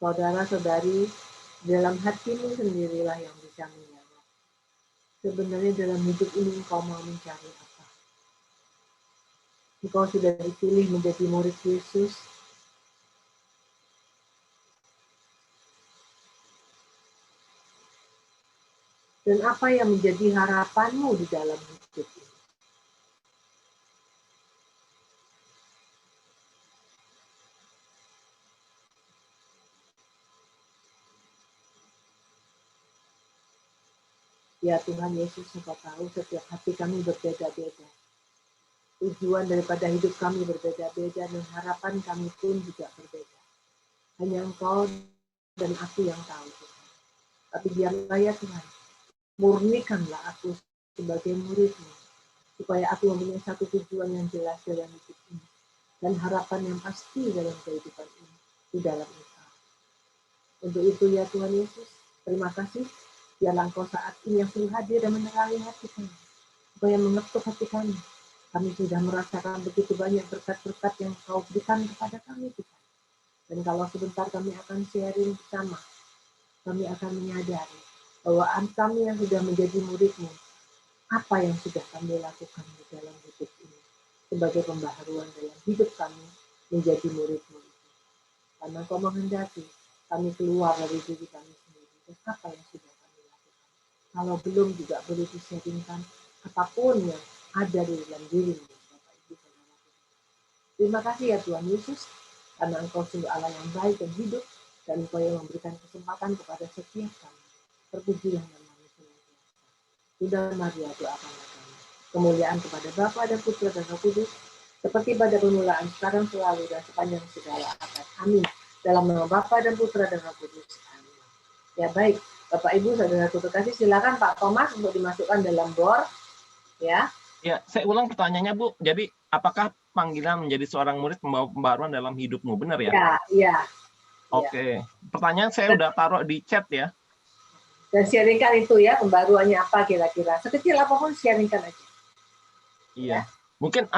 Saudara-saudari, dalam hatimu sendirilah yang bisa menjawab. Sebenarnya dalam hidup ini Engkau mau mencari apa? Engkau sudah dipilih menjadi murid Yesus. Dan apa yang menjadi harapanmu di dalam hidup ini? Ya Tuhan Yesus, Engkau tahu setiap hati kami berbeda-beda. Tujuan daripada hidup kami berbeda-beda dan harapan kami pun juga berbeda. Hanya Engkau dan aku yang tahu Tuhan. Tapi biarlah ya Tuhan, murnikanlah aku sebagai murid-Mu, supaya aku mempunyai satu tujuan yang jelas dalam hidup ini, dan harapan yang pasti dalam kehidupan ini, di dalam Engkau. Untuk itu ya Tuhan Yesus, terima kasih, biarlah Engkau saat ini yang sungguh hadir dan menerangi hati kami, supaya mengetuk hati kami. Kami sudah merasakan begitu banyak berkat-berkat yang Kau berikan kepada kami, Tuhan. Dan kalau sebentar kami akan sharing bersama, kami akan menyadari bahwa kami yang sudah menjadi murid-Mu, apa yang sudah kami lakukan di dalam hidup ini sebagai pembaharuan dalam hidup kami menjadi murid-Mu. Karena Kau menghendaki kami keluar dari diri kami sendiri, dan apa yang sudah kami lakukan. Kalau belum juga boleh di-sharingkan apapun yang ada di dalam diri-Mu, Bapak Ibu Saudara. Terima kasih ya Tuhan Yesus, karena Engkau sungguh Allah yang baik dan hidup, dan Engkau yang memberikan kesempatan kepada setiap kami. Terpujilah nama-Mu senantiasa. Sudah Maria doakanlah kami. Kemuliaan kepada Bapa dan Putra dan Roh Kudus, seperti pada permulaan, sekarang, selalu, dan sepanjang segala abad. Amin. Dalam nama Bapa dan Putra dan Roh Kudus. Amin. Ya baik, Bapak Ibu Saudaraku terkasih, silakan Pak Thomas untuk dimasukkan dalam bor. Ya. Ya, saya ulang pertanyaannya, Bu. Jadi, apakah panggilan menjadi seorang murid membawa pembaharuan dalam hidupmu? Benar ya? Iya. Oke. Pertanyaan saya udah taruh di chat ya. Dan sharingkan itu ya, pembaruannya apa kira-kira. Sekecil apapun sharingkan aja. Iya. Mungkin